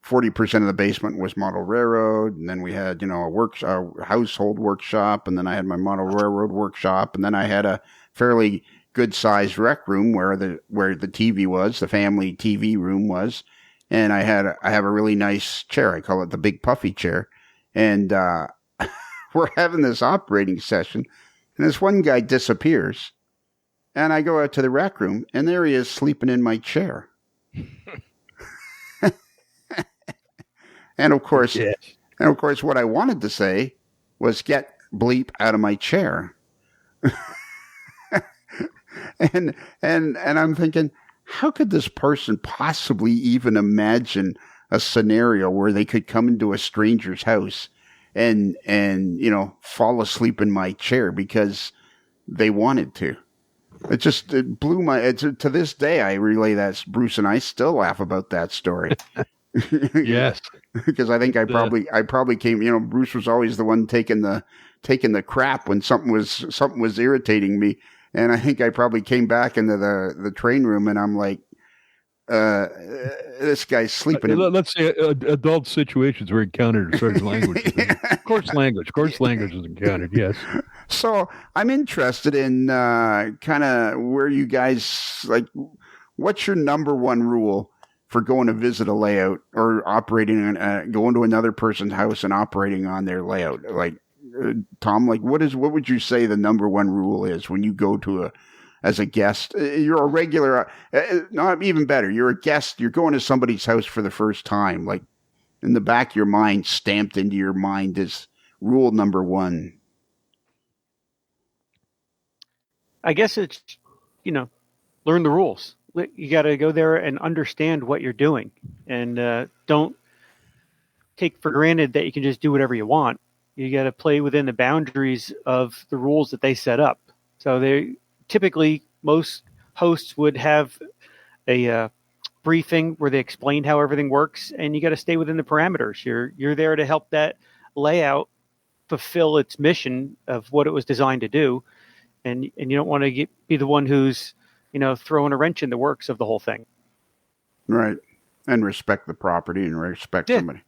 40% of the basement was model railroad. And then we had, a household workshop. And then I had my model railroad workshop. And then I had a fairly good sized rec room where the TV was, the family TV room was. And I have a really nice chair. I call it the big puffy chair. And, we're having this operating session, and this one guy disappears. And I go out to the rec room, and there he is sleeping in my chair. And of course, what I wanted to say was "Get bleep out of my chair." and I'm thinking, how could this person possibly even imagine a scenario where they could come into a stranger's house and fall asleep in my chair because they wanted to? It blew my. To this day, I relay that. Bruce and I still laugh about that story. Yes, because I think I probably came. Bruce was always the one taking the crap when something was irritating me, and I think I probably came back into the train room, and I'm like, this guy's sleeping. Let's say adult situations were encountered as far as language. Coarse language is encountered. Yes. So I'm interested in kind of where you guys what's your number one rule for going to visit a layout or operating going to another person's house and operating on their layout? Tom, what would you say the number one rule is when you go as a guest? You're a regular, not even better. You're a guest. You're going to somebody's house for the first time. Like in the back of your mind, stamped into your mind is rule number one. I guess it's, learn the rules. You got to go there and understand what you're doing, and don't take for granted that you can just do whatever you want. You got to play within the boundaries of the rules that they set up. So typically most hosts would have a briefing where they explain how everything works, and you got to stay within the parameters. You're there to help that layout fulfill its mission of what it was designed to do. And you don't want to be the one who's, throwing a wrench in the works of the whole thing. Right. And respect the property and respect somebody.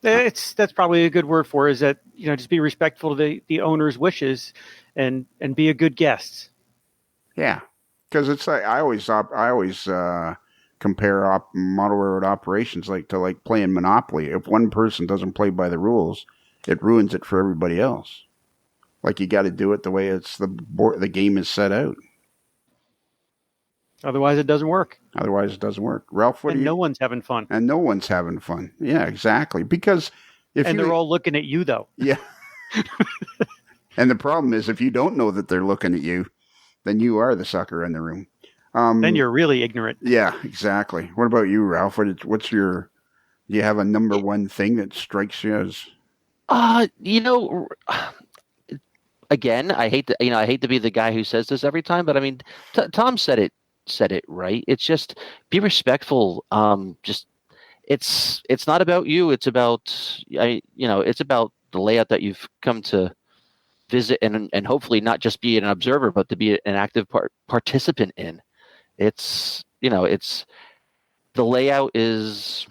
That's probably a good word for it, is that, just be respectful to the owner's wishes and be a good guest. Yeah. Because it's like, I always compare model railroad operations to playing Monopoly. If one person doesn't play by the rules, it ruins it for everybody else. You got to do it the way the game is set out. Otherwise, it doesn't work. Ralph, no one's having fun. And no one's having fun. Yeah, exactly. Because they're all looking at you, though. Yeah. And the problem is, if you don't know that they're looking at you, then you are the sucker in the room. Then you're really ignorant. Yeah, exactly. What about you, Ralph? Do you have a number one thing that strikes you as? Again, I hate to be the guy who says this every time, but I mean, Tom said it right. It's just be respectful. It's not about you. It's about it's about the layout that you've come to visit and hopefully not just be an observer, but to be an active participant in. It's the layout is,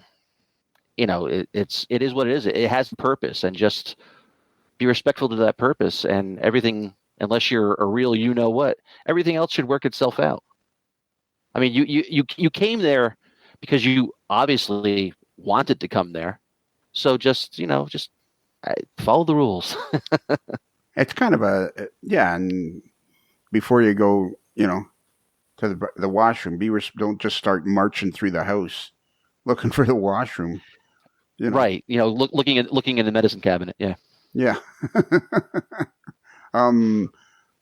it is what it is. It has purpose, and just be respectful to that purpose, and everything, unless you're a real what, everything else should work itself out. I mean, you came there because you obviously wanted to come there. So just follow the rules. It's kind of and before you go, to the washroom, don't just start marching through the house looking for the washroom. Right. looking in the medicine cabinet. Yeah. Yeah.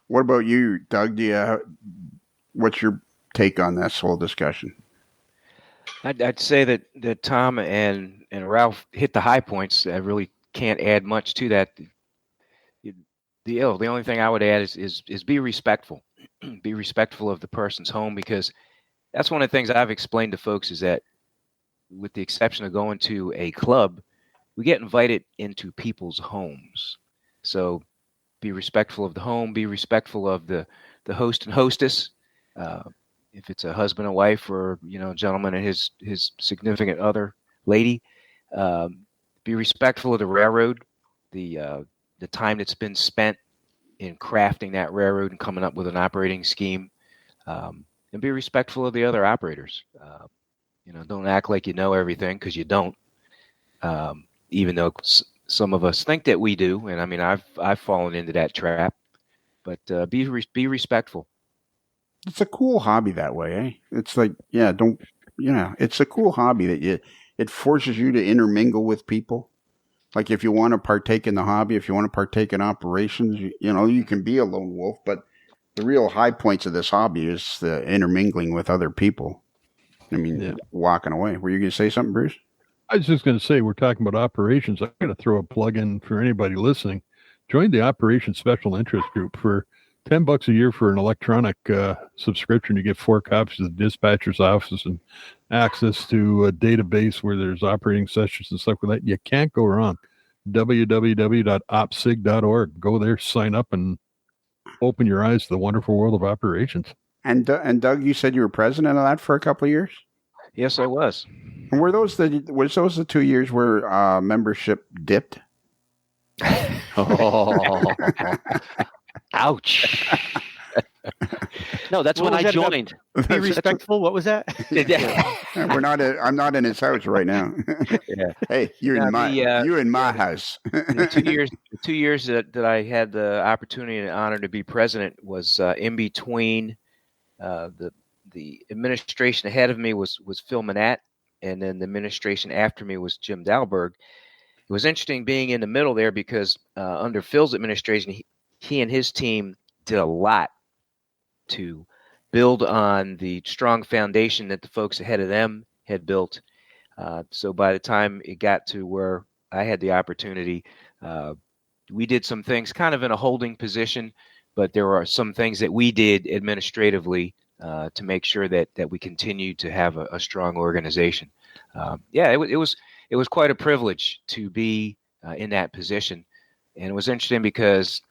What about you, Doug? What's your take on this whole discussion? I'd say that Tom and Ralph hit the high points. I really can't add much to that. The only thing I would add is be respectful. Be respectful of the person's home, because that's one of the things I've explained to folks is that, with the exception of going to a club, we get invited into people's homes. So be respectful of the home, be respectful of the host and hostess. If it's a husband and wife, or gentleman and his significant other lady, be respectful of the railroad, the time that's been spent in crafting that railroad and coming up with an operating scheme, and be respectful of the other operators. Don't act like you know everything, because you don't. Even though some of us think that we do, and I mean, I've fallen into that trap. But be respectful. It's a cool hobby that way, eh? It's like, it's a cool hobby that it forces you to intermingle with people. Like, if you want to partake in the hobby, if you want to partake in operations, you can be a lone wolf, but the real high points of this hobby is the intermingling with other people. I mean, walking away. Were you going to say something, Bruce? I was just going to say, we're talking about operations. I'm going to throw a plug in for anybody listening. Join the Operations Special Interest Group for $10 a year for an electronic subscription. You get 4 copies of the dispatcher's office and access to a database where there's operating sessions and stuff like that. You can't go wrong. www.opsig.org. Go there, sign up, and open your eyes to the wonderful world of operations. And Doug, you said you were president of that for a couple of years? Yes, I was. And was those the 2 years where membership dipped? Oh, ouch. No, that's when I joined. Be respectful. What was that? I'm not in his house right now. Yeah. Hey, you're in my house. The 2 years that I had the opportunity and honor to be president was in between. The administration ahead of me was Phil Manette, and then the administration after me was Jim Dalberg. It was interesting being in the middle there, because under Phil's administration, he and his team did a lot to build on the strong foundation that the folks ahead of them had built. So by the time it got to where I had the opportunity, we did some things kind of in a holding position, but there are some things that we did administratively to make sure that we continue to have a strong organization. It was quite a privilege to be in that position. And it was interesting because,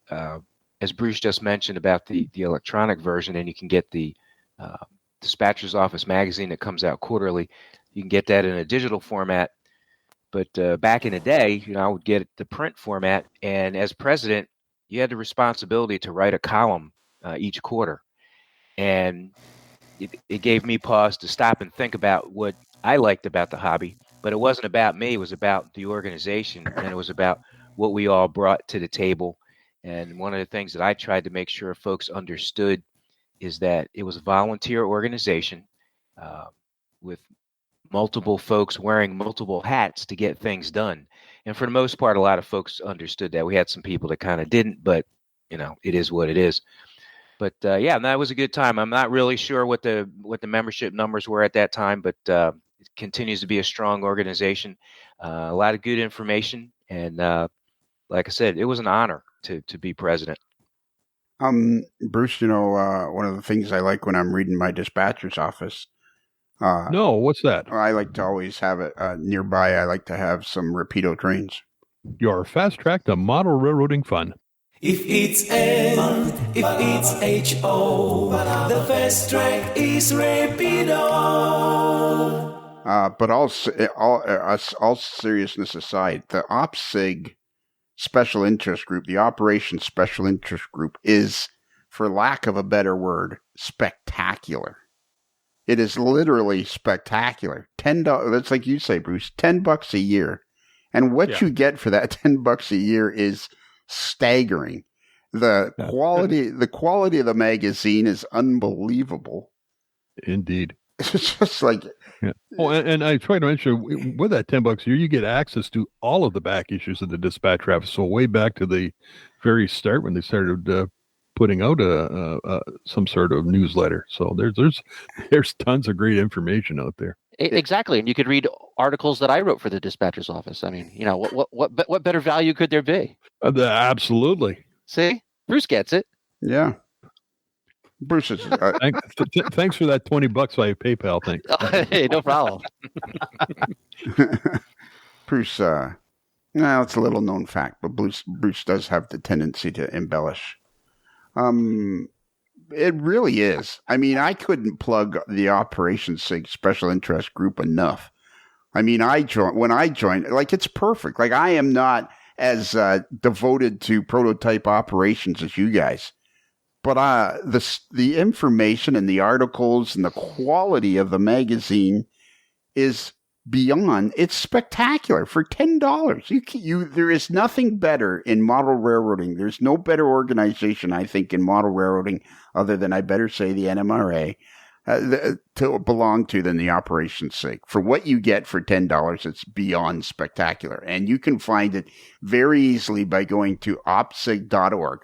as Bruce just mentioned about the electronic version, and you can get the Dispatcher's Office magazine that comes out quarterly. You can get that in a digital format. But back in the day, I would get the print format. And as president, you had the responsibility to write a column each quarter. And it gave me pause to stop and think about what I liked about the hobby. But it wasn't about me. It was about the organization, and it was about what we all brought to the table. And one of the things that I tried to make sure folks understood is that it was a volunteer organization with multiple folks wearing multiple hats to get things done. And for the most part, a lot of folks understood that. We had some people that kind of didn't, but it is what it is. But that was a good time. I'm not really sure what the membership numbers were at that time, but it continues to be a strong organization. A lot of good information, and like I said, it was an honor to be president. Bruce, one of the things I like when I'm reading my dispatcher's office. No, what's that? I like to always have it nearby. I like to have some Rapido trains. Your fast track to model railroading fun. If it's N, if it's H-O, the fast track is Rapido. But all seriousness aside, the OPSIG Special Interest Group, the Operations Special Interest Group, is, for lack of a better word, spectacular. It is literally spectacular. $10. That's like you say, Bruce. $10 a year, and what you get for that $10 a year is staggering. The quality of the magazine is unbelievable. Indeed. It's just like. Yeah. Oh, and I tried to mention, with that $10 a year, you get access to all of the back issues of the Dispatcher office. So way back to the very start when they started putting out some sort of newsletter. So there's tons of great information out there. Exactly, and you could read articles that I wrote for the dispatcher's office. I mean, what better value could there be? Absolutely. See, Bruce gets it. Yeah. Bruce is. Thanks for that $20 via PayPal thing. Hey, no problem. Bruce. It's a little known fact, but Bruce does have the tendency to embellish. It really is. I mean, I couldn't plug the Operation SIG Special Interest Group enough. I mean, when I joined, like, it's perfect. Like, I am not as devoted to prototype operations as you guys. But the information and the articles and the quality of the magazine is beyond. It's spectacular for $10. There is nothing better in model railroading. There's no better organization, I think, in model railroading, other than I better say the NMRA, to belong to than the Operation SIG. For what you get for $10, it's beyond spectacular. And you can find it very easily by going to opsig.org,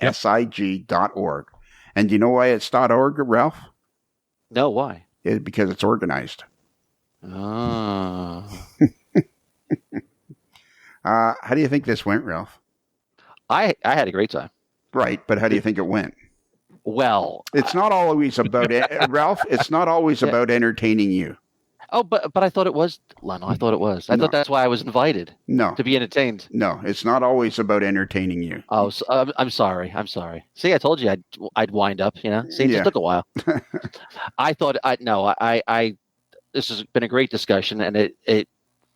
opsig.org. And do you know why it's .org, Ralph? No, why? Because it's organized. Oh. How do you think this went, Ralph? I had a great time. Right, but how do you think it went? Well, it's not always about Ralph. It's not always about entertaining you. Oh, but I thought it was, Lionel. I thought it was. I thought that's why I was invited. No, to be entertained. No, it's not always about entertaining you. Oh, so, I'm sorry. See, I told you I'd wind up. See, it just took a while. I thought this has been a great discussion, and it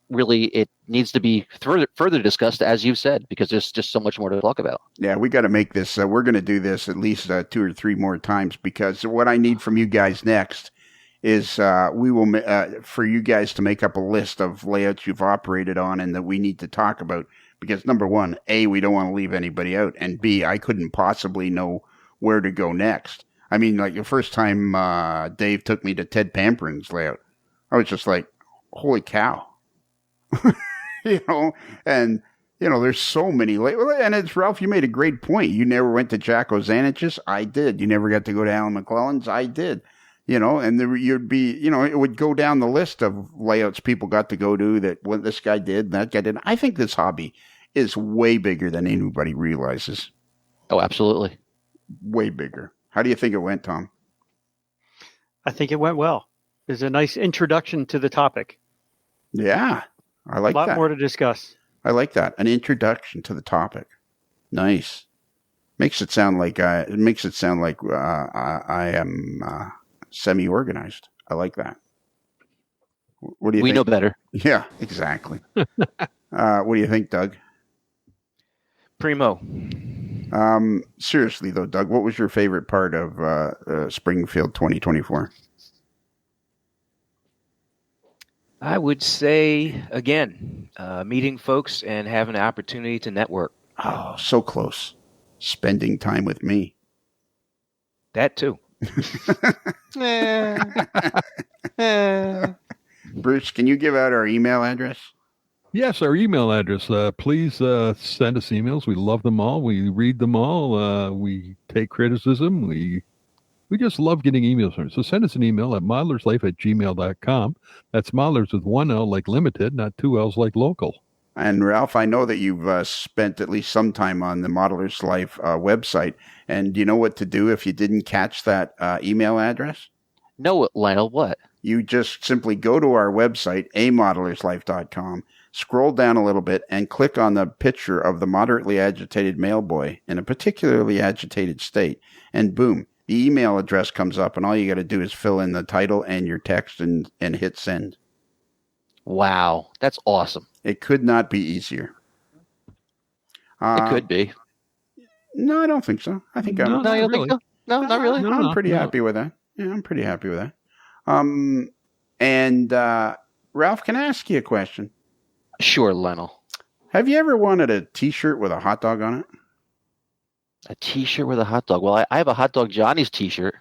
really needs to be further discussed, as you've said, because there's just so much more to talk about. Yeah, we got to make this. We're going to do this at least 2 or 3 more times, because what I need from you guys next is we will for you guys to make up a list of layouts you've operated on and that we need to talk about. Because number one, A, we don't want to leave anybody out, and B, I couldn't possibly know where to go next. I mean, like the first time Dave took me to Ted Pamperin's layout, I was just like, holy cow. And there's so many and it's Ralph, you made a great point. You never went to Jack Ozanich's. I did. You never got to go to Alan McClellan's. I did. And you'd be, it would go down the list of layouts people got to go to that what this guy did, that guy did. I think this hobby is way bigger than anybody realizes. Oh, absolutely. Way bigger. How do you think it went, Tom? I think it went well. It's a nice introduction to the topic. Yeah, I like that. A lot more to discuss. I like that. An introduction to the topic. Nice. Makes it sound like I am semi-organized. I like that. What do you think? We know better. Yeah, exactly. What do you think, Doug? Primo. Seriously though, Doug, what was your favorite part of Springfield 2024? I would say, again, meeting folks and having an opportunity to network. Oh, so close. Spending time with me. That too. Bruce, can you give out our email address? Yes, our email address. Please send us emails. We love them all. We read them all. We take criticism. We just love getting emails from you. So send us an email at modelerslife@gmail.com. That's modelers with 1 L like limited, not 2 L's like local. And Ralph, I know that you've spent at least some time on the Modelers Life website. And do you know what to do if you didn't catch that email address? No, Lionel, what? You just simply go to our website, amodelerslife.com, scroll down a little bit, and click on the picture of the moderately agitated mailboy in a particularly agitated state. And boom, the email address comes up, and all you got to do is fill in the title and your text and hit send. Wow, that's awesome. It could not be easier. It could be. No, I don't think so. I think you don't think so? No, not really. No, I'm pretty happy with that. Yeah, I'm pretty happy with that. And Ralph, can I ask you a question? Sure, Lionel. Have you ever wanted a T-shirt with a hot dog on it? A T-shirt with a hot dog. Well, I have a Hot Dog Johnny's T-shirt.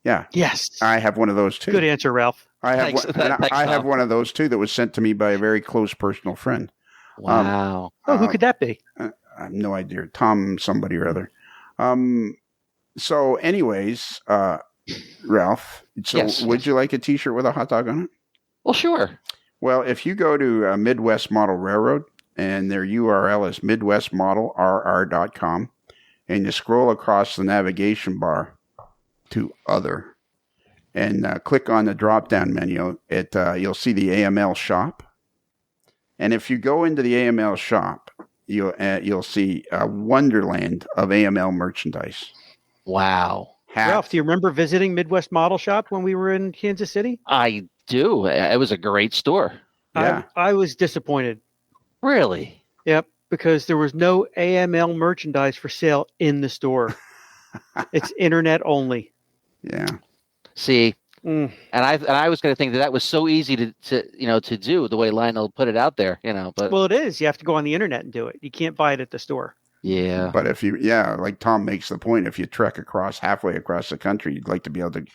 Yeah. Yes. I have one of those too. Good answer, Ralph. I have one of those too that was sent to me by a very close personal friend. Wow. Who could that be? I have no idea. Tom somebody or other. So, anyways, Ralph, so Yes, would yes. you like a T-shirt with a hot dog on it? Well, sure. Well, if you go to Midwest Model Railroad, and their URL is midwestmodelrr.com, and you scroll across the navigation bar to Other, and click on the drop-down menu, you'll see the AML shop. And if you go into the AML shop, you'll see a wonderland of AML merchandise. Wow. Hats. Ralph, do you remember visiting Midwest Model Shop when we were in Kansas City? I do. It was a great store. Yeah. I was disappointed. Really? Yep, because there was no AML merchandise for sale in the store. It's internet only. Yeah. See, Mm. and I was going to think that was so easy to do the way Lionel put it out there, but Well, it is. You have to go on the internet and do it. You can't buy it at the store. yeah. But if like Tom makes the point, if you trek halfway across the country, you'd like to be able to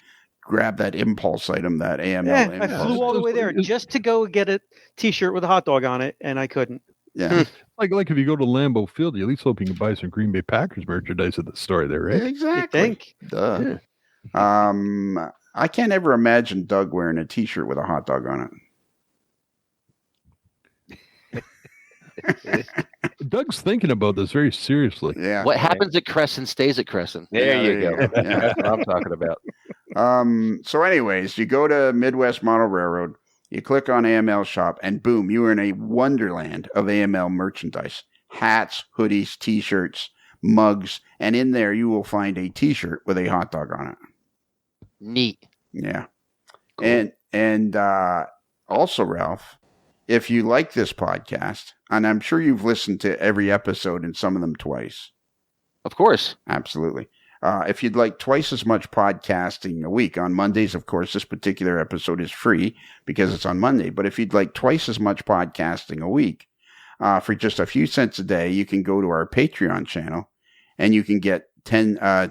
grab that impulse item, that AML Yeah, I impulse. flew all the way there just to go get a T-shirt with a hot dog on it, and I couldn't. Yeah. Like if you go to Lambeau Field, you at least hope you can buy some Green Bay Packers merchandise at the store there, right? Exactly. You think? Duh. I can't ever imagine Doug wearing a T-shirt with a hot dog on it. Doug's thinking about this very seriously. Yeah. What happens at Crescent stays at Crescent. There you go. Yeah. That's what I'm talking about. So anyways, you go to Midwest Model Railroad, you click on AML shop, and boom, you are in a wonderland of AML merchandise. Hats, hoodies, T-shirts, mugs, and in there you will find a T-shirt with a hot dog on it. Neat. Yeah. Cool. And also, Ralph, if you like this podcast, and I'm sure you've listened to every episode and some of them twice. Of course. Absolutely. If you'd like twice as much podcasting a week on Mondays, of course, this particular episode is free because it's on Monday. But if you'd like twice as much podcasting a week for just a few cents a day, you can go to our Patreon channel and you can get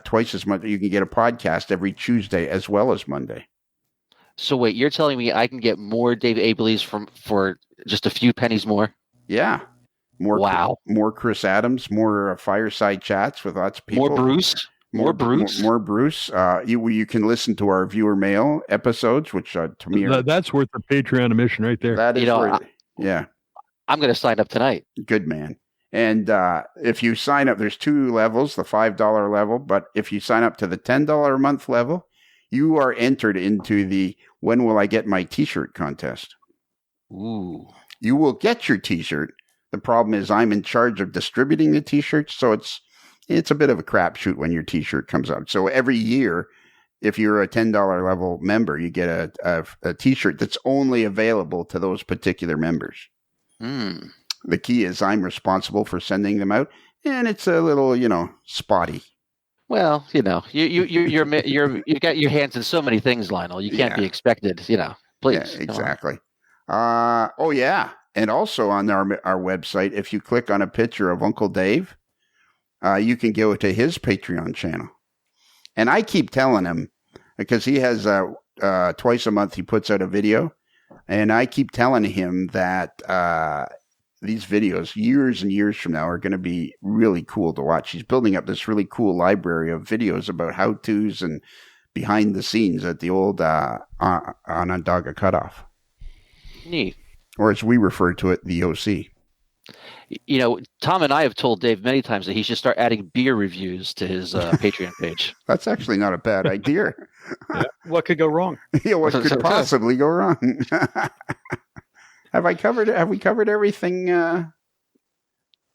twice as much. You can get a podcast every Tuesday as well as Monday. So wait, you're telling me I can get more Dave Abeles for just a few pennies more? Yeah. Wow. More Chris Adams, more fireside chats with lots of people. More Bruce? More Bruce? More Bruce. You can listen to our viewer mail episodes, which to me that's worth the Patreon admission right there. that is yeah. I'm going to sign up tonight. Good man. And if you sign up, there's two levels, the $5 level. But if you sign up to the $10 a month level, you are entered into the When Will I Get My T-Shirt contest. Ooh. You will get your T-shirt. The problem is I'm in charge of distributing the T-shirts, so it's a bit of a crapshoot when your T-shirt comes out. So every year, if you're a $10 level member, you get a T-shirt that's only available to those particular members. Hmm. The key is I'm responsible for sending them out, and it's a little, spotty. Well, you've got your hands in so many things, Lionel. You can't be expected, Please. Yeah, exactly. Oh yeah, and also on our website, if you click on a picture of Uncle Dave, you can go to his Patreon channel. And I keep telling him, because he has twice a month he puts out a video, and I keep telling him that these videos years and years from now are going to be really cool to watch. He's building up this really cool library of videos about how-tos and behind the scenes at the old Onondaga Cutoff. Neat. Or as we refer to it, the OC. Tom and I have told Dave many times that he should start adding beer reviews to his Patreon page. That's actually not a bad idea. What could go wrong? Yeah, what could possibly go wrong? Have we covered everything,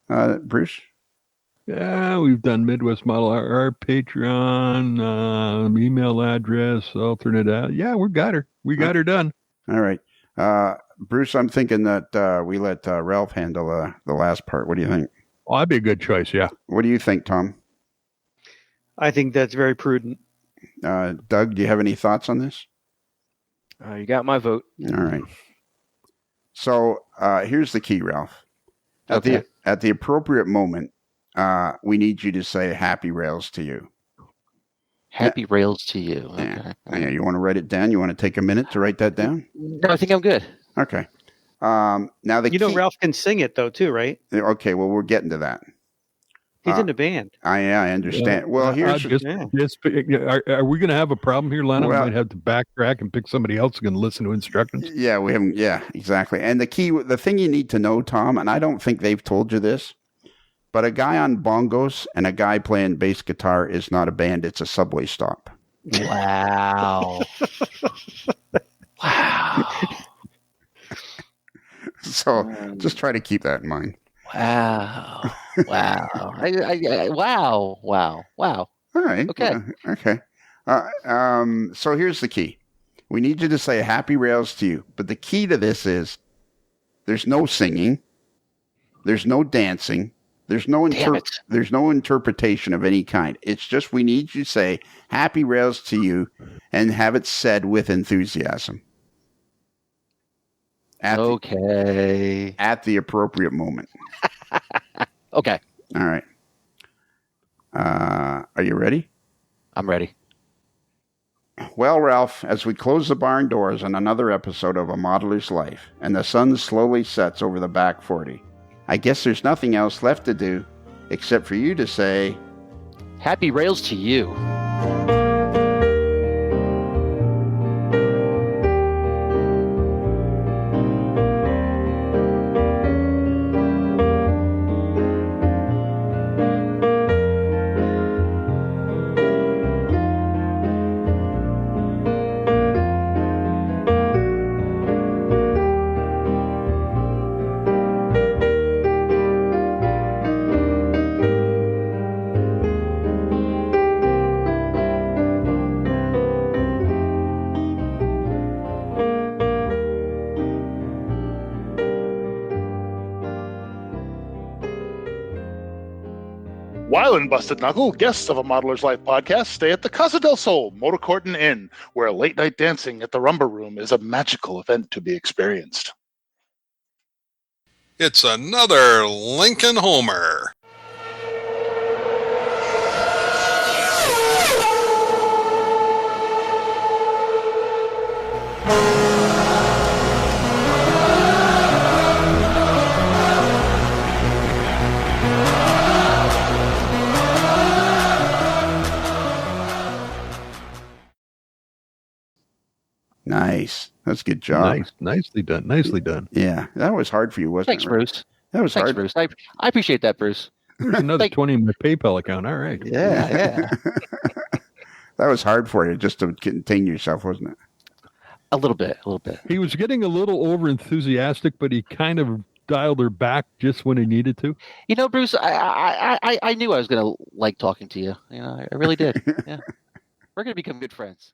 Bruce? Yeah, we've done Midwest Model, our Patreon, email address, alternate. Yeah, we got her. We got her done. All right. Bruce, I'm thinking that we let Ralph handle the last part. What do you think? Oh, that'd be a good choice, yeah. What do you think, Tom? I think that's very prudent. Doug, do you have any thoughts on this? You got my vote. All right. So here's the key, Ralph. At the appropriate moment, we need you to say "Happy Rails" to you. Happy Rails to you. Okay. Yeah, you want to write it down? You want to take a minute to write that down? No, I think I'm good. Okay. Now the Ralph can sing it though too, right? Okay, well, we're getting to that. He's in a band. I understand. Well, here's are we going to have a problem here, Lana? Well, we might have to backtrack and pick somebody else who can listen to instructions. Yeah, we haven't. Yeah, exactly. And the thing you need to know, Tom, and I don't think they've told you this, but a guy on bongos and a guy playing bass guitar is not a band. It's a subway stop. Wow. Wow. So just try to keep that in mind. Wow. Wow. Wow. Wow. All right. Okay. Okay. So here's the key. We need you to say happy rails to you. But the key to this is there's no singing. There's no dancing. There's no interpretation of any kind. It's just we need you to say happy rails to you and have it said with enthusiasm. At the appropriate moment. Okay. All right. Are you ready? I'm ready. Well, Ralph, as we close the barn doors on another episode of A Modeler's Life, and the sun slowly sets over the back 40, I guess there's nothing else left to do except for you to say, happy rails to you. While in Busted Knuckle, guests of A Modeler's Life podcast stay at the Casa del Sol Motor Court and Inn, where late-night dancing at the Rumba Room is a magical event to be experienced. It's another Lincoln Homer. Nice. That's a good job. Nicely done. Yeah, that was hard for you, wasn't Thanks, it? Bruce. That was hard. Bruce. I appreciate that, Bruce. There's another 20 in my PayPal account. All right. Yeah. That was hard for you just to contain yourself, wasn't it? A little bit. He was getting a little over enthusiastic, but he kind of dialed her back just when he needed to. You know, Bruce, I knew I was going to like talking to you. You know, I really did. Yeah. We're going to become good friends.